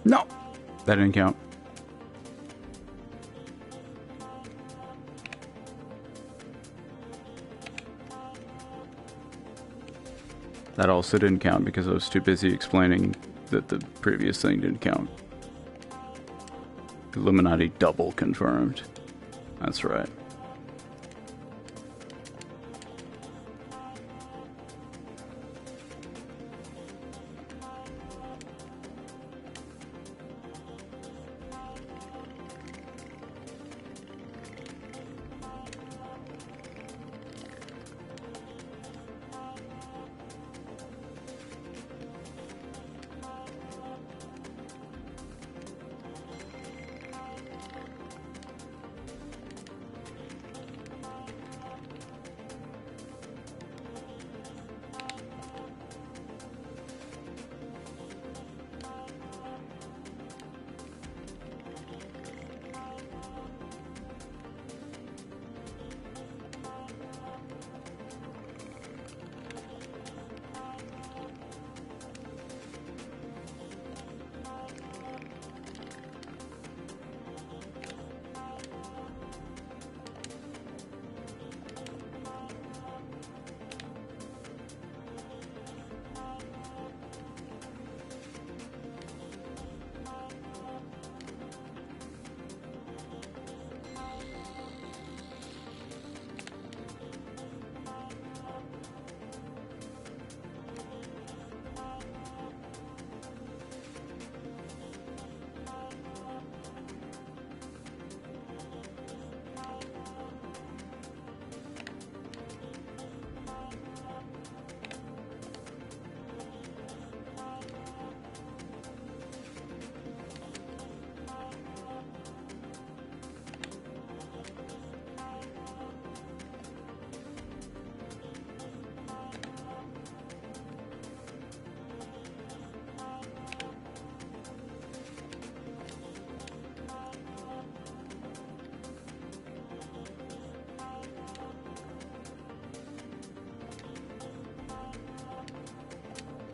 No! That didn't count. That also didn't count because I was too busy explaining that the previous thing didn't count. Illuminati double confirmed. That's right.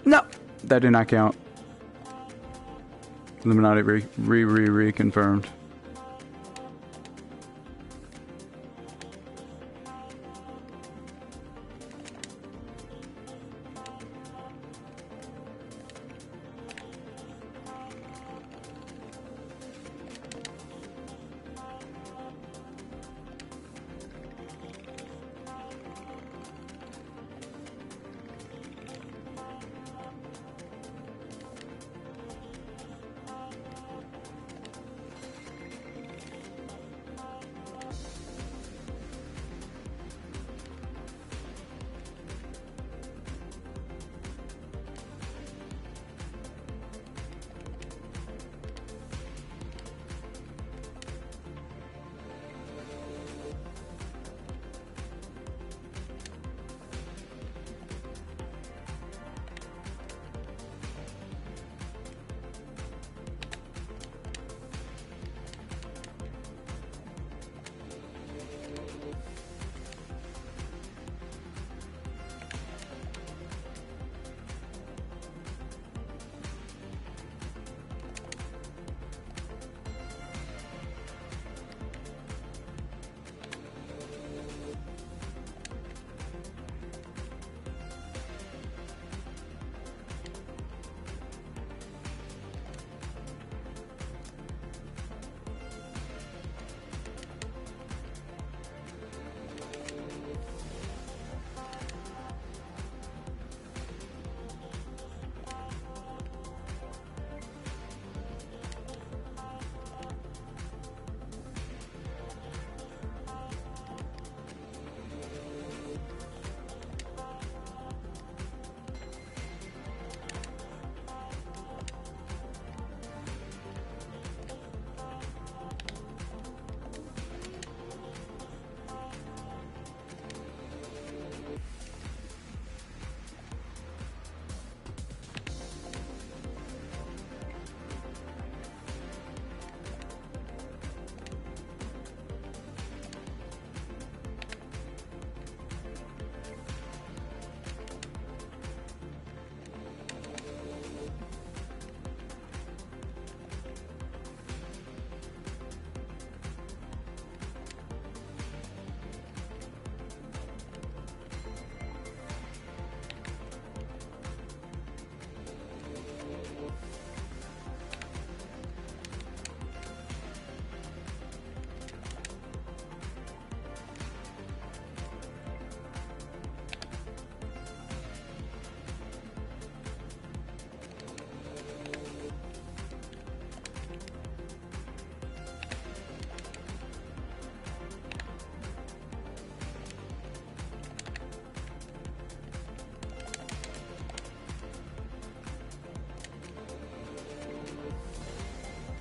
No! That did not count. Illuminati reconfirmed.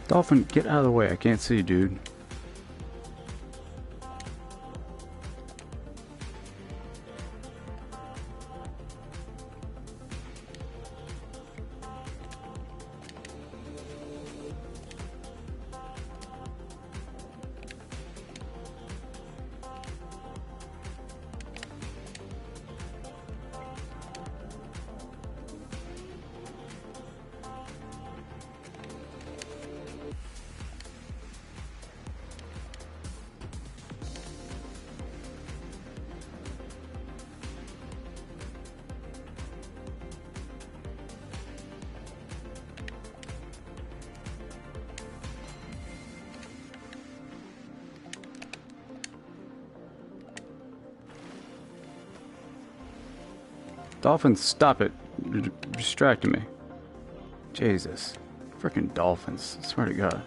Dolphin, get out of the way. I can't see, dude. Dolphins, stop it. You're distracting me. Jesus. Freaking dolphins. I swear to God.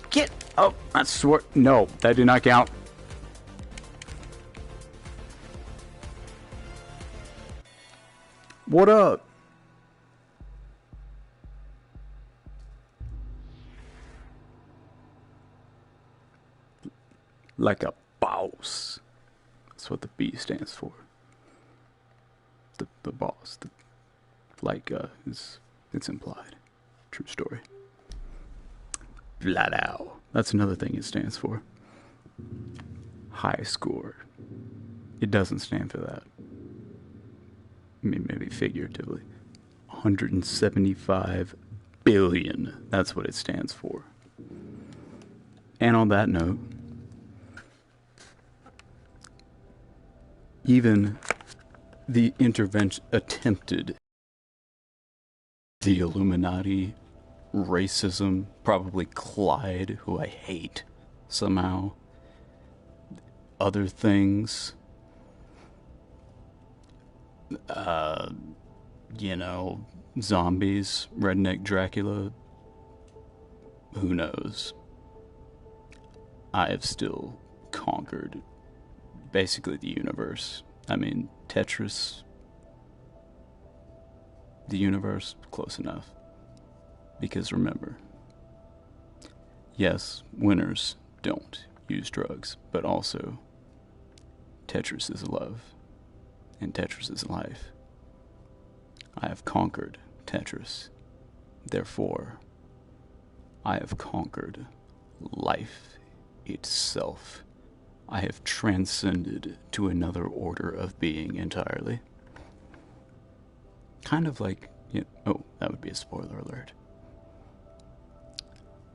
Get up! I swear. No, that did not count. What up? Like a boss. That's what the B stands for. The boss. It's implied. True story. Vladao. That's another thing it stands for. High score. It doesn't stand for that. mean, maybe figuratively. 175 billion. That's what it stands for. And on that note, even the intervention attempted, the Illuminati, racism, probably Clyde, who I hate somehow, other things, zombies, redneck Dracula, who knows? I have still conquered basically the universe. I mean, Tetris, the universe, close enough. Because remember, yes, winners don't use drugs, but also Tetris is love, and Tetris is life. I have conquered Tetris. Therefore, I have conquered life itself. I have transcended to another order of being entirely. Kind of like, oh, that would be a spoiler alert.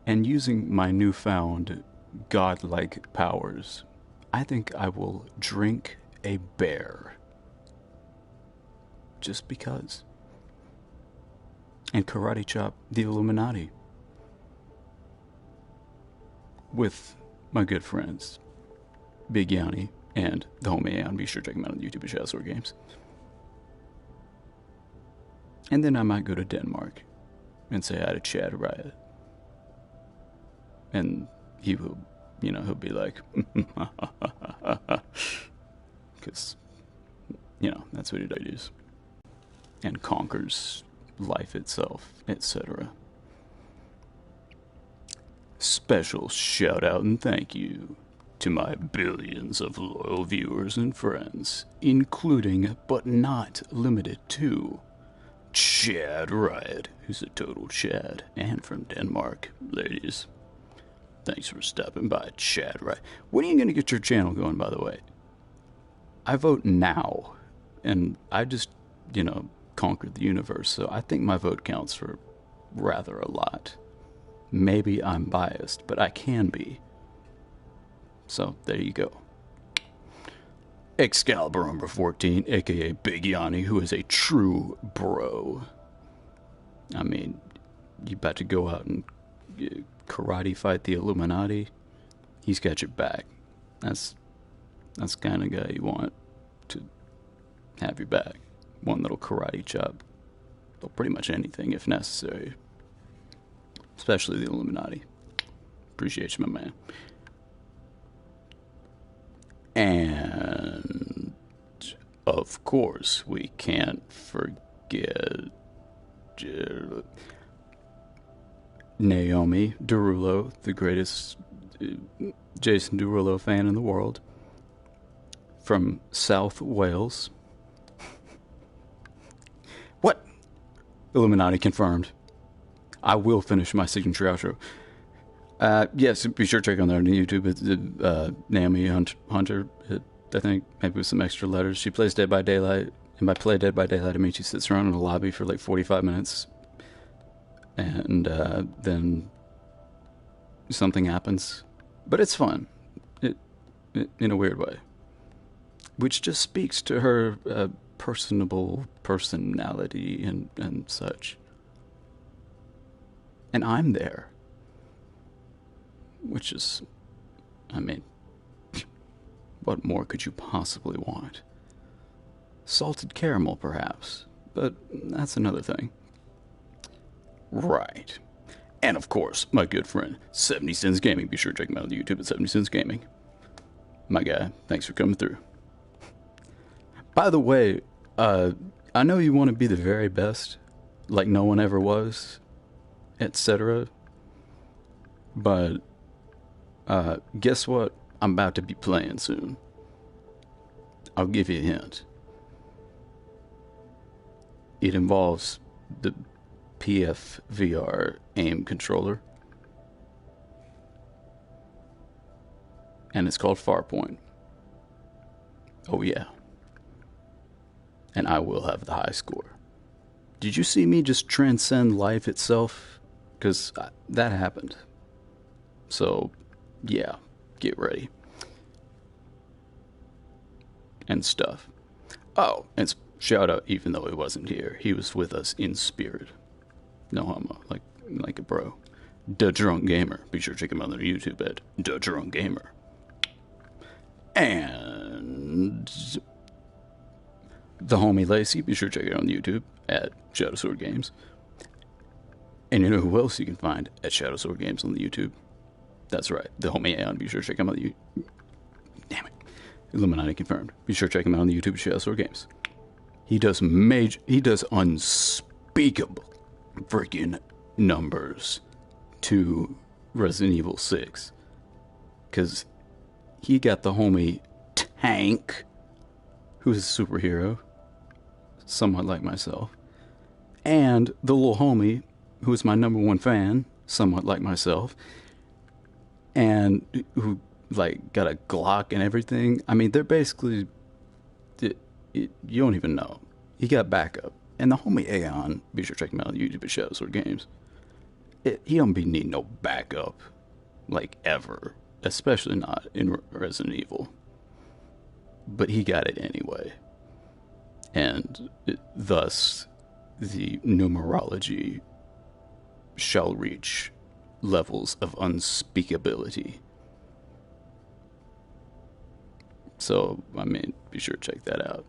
And using my newfound godlike powers, I think I will drink a bear. Just because. And karate chop the Illuminati. With my good friends, Big Yanni and the homie Aeon. Be sure to check them out on YouTube at Shadowsword Games. And then I might go to Denmark and say hi to Chad Riot. And he will, he'll be like, because, that's what he does. And conquers life itself, etc. Special shout out and thank you to my billions of loyal viewers and friends, including but not limited to Chad Riot, who's a total Chad, and from Denmark, ladies. Thanks for stopping by, Chad Riot. When are you going to get your channel going, by the way? I vote now, and I just, conquered the universe, so I think my vote counts for rather a lot. Maybe I'm biased, but I can be. So, there you go. Excalibur number 14, aka Big Yanni, who is a true bro. I mean, you about to go out and karate fight the Illuminati? He's got your back. That's the kind of guy you want to have your back. One little karate chop. Well, pretty much anything if necessary. Especially the Illuminati. Appreciate you, my man. And of course, we can't forget Naomi Derulo, the greatest Jason Derulo fan in the world, from South Wales. What? Illuminati confirmed. I will finish my signature outro. Yes, be sure to check on there on YouTube. It's Naomi Hunter, I think, maybe with some extra letters. She plays Dead by Daylight, and by play Dead by Daylight, I mean she sits around in a lobby for like 45 minutes, and then something happens. But it's fun, it in a weird way, which just speaks to her personable personality and such. And I'm there. Which is, I mean, what more could you possibly want? Salted caramel, perhaps, but that's another thing. Right. And of course, my good friend, 70 Cents Gaming. Be sure to check him out on YouTube at 70 Cents Gaming. My guy, thanks for coming through. By the way, I know you want to be the very best, like no one ever was, etc. But guess what? I'm about to be playing soon. I'll give you a hint. It involves the PSVR aim controller. And it's called Farpoint. Oh yeah. and I will have the high score. Did you see me just transcend life itself? Because that happened. So, yeah, get ready. And stuff. Oh, and shout out, even though he wasn't here, he was with us in spirit. No homo, like a bro. Da Drunk Gamer. Be sure to check him out on their YouTube at Da Drunk Gamer. And the homie Lacey, be sure to check it out on YouTube at Shadow Sword Games. And you know who else you can find at Shadow Sword Games on the YouTube? That's right, the homie Aeon. Be sure to check him out on the YouTube. Damn it. Illuminati confirmed. Be sure to check him out on the YouTube Shadow Sword Games. He does unspeakable freaking numbers to Resident Evil 6. Because he got the homie Tank, who's a superhero, somewhat like myself, and the little homie, who is my number one fan, somewhat like myself, and who, like, got a Glock and everything. I mean, they're basically, you don't even know. He got backup. And the homie Aeon, be sure to check him out on YouTube at Shadow Sword Games. He don't be needing no backup, like, ever. Especially not in Resident Evil. But he got it anyway. And thus, the numerology shall reach levels of unspeakability. So, I mean, be sure to check that out.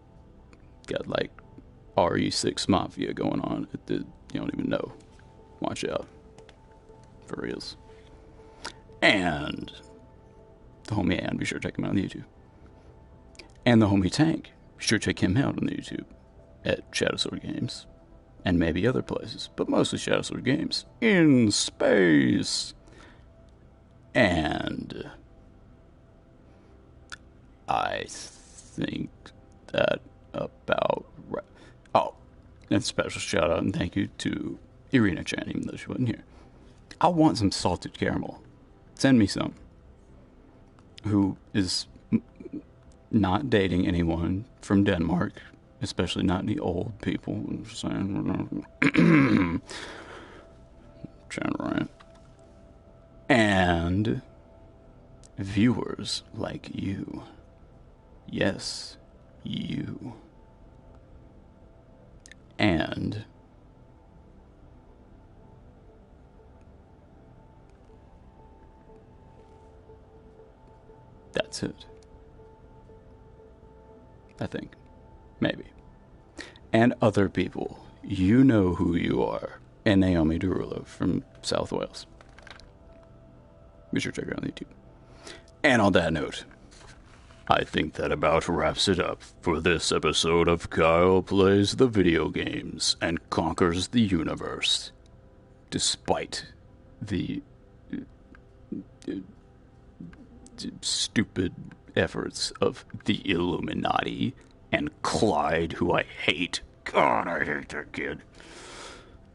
Got, like, RE6 Mafia going on. You don't even know. Watch out. For reals. And the homie Ann, be sure to check him out on YouTube. And the homie Tank, be sure to check him out on the YouTube at Shadow Sword Games. And maybe other places, but mostly Shadow Sword Games. In space! And I think that about right. Oh, and special shout out and thank you to Irina Chan, even though she wasn't here. I want some salted caramel. Send me some. Who is not dating anyone from Denmark, especially not any old people. I'm just saying. Trying to rant. And viewers like you. Yes, you. And that's it. I think. Maybe. And other people. You know who you are. And Naomi Derulo from South Wales. Be sure to check her out on YouTube. And on that note, I think that about wraps it up for this episode of Kyle Plays the Video Games and Conquers the Universe. Despite the stupid efforts of the Illuminati and Clyde, who I hate. God, I hate that kid.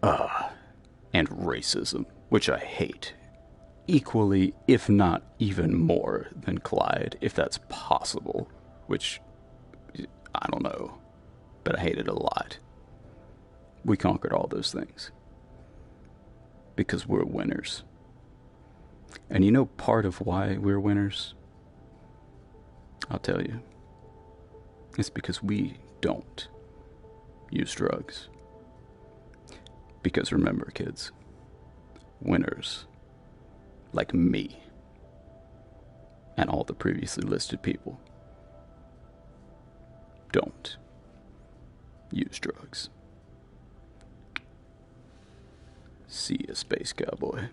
And racism, which I hate. Equally, if not even more than Clyde, if that's possible. Which, I don't know. But I hate it a lot. We conquered all those things. Because we're winners. And you know part of why we're winners? I'll tell you. It's because we don't use drugs. Because remember, kids, winners like me and all the previously listed people don't use drugs. See ya, Space Cowboy.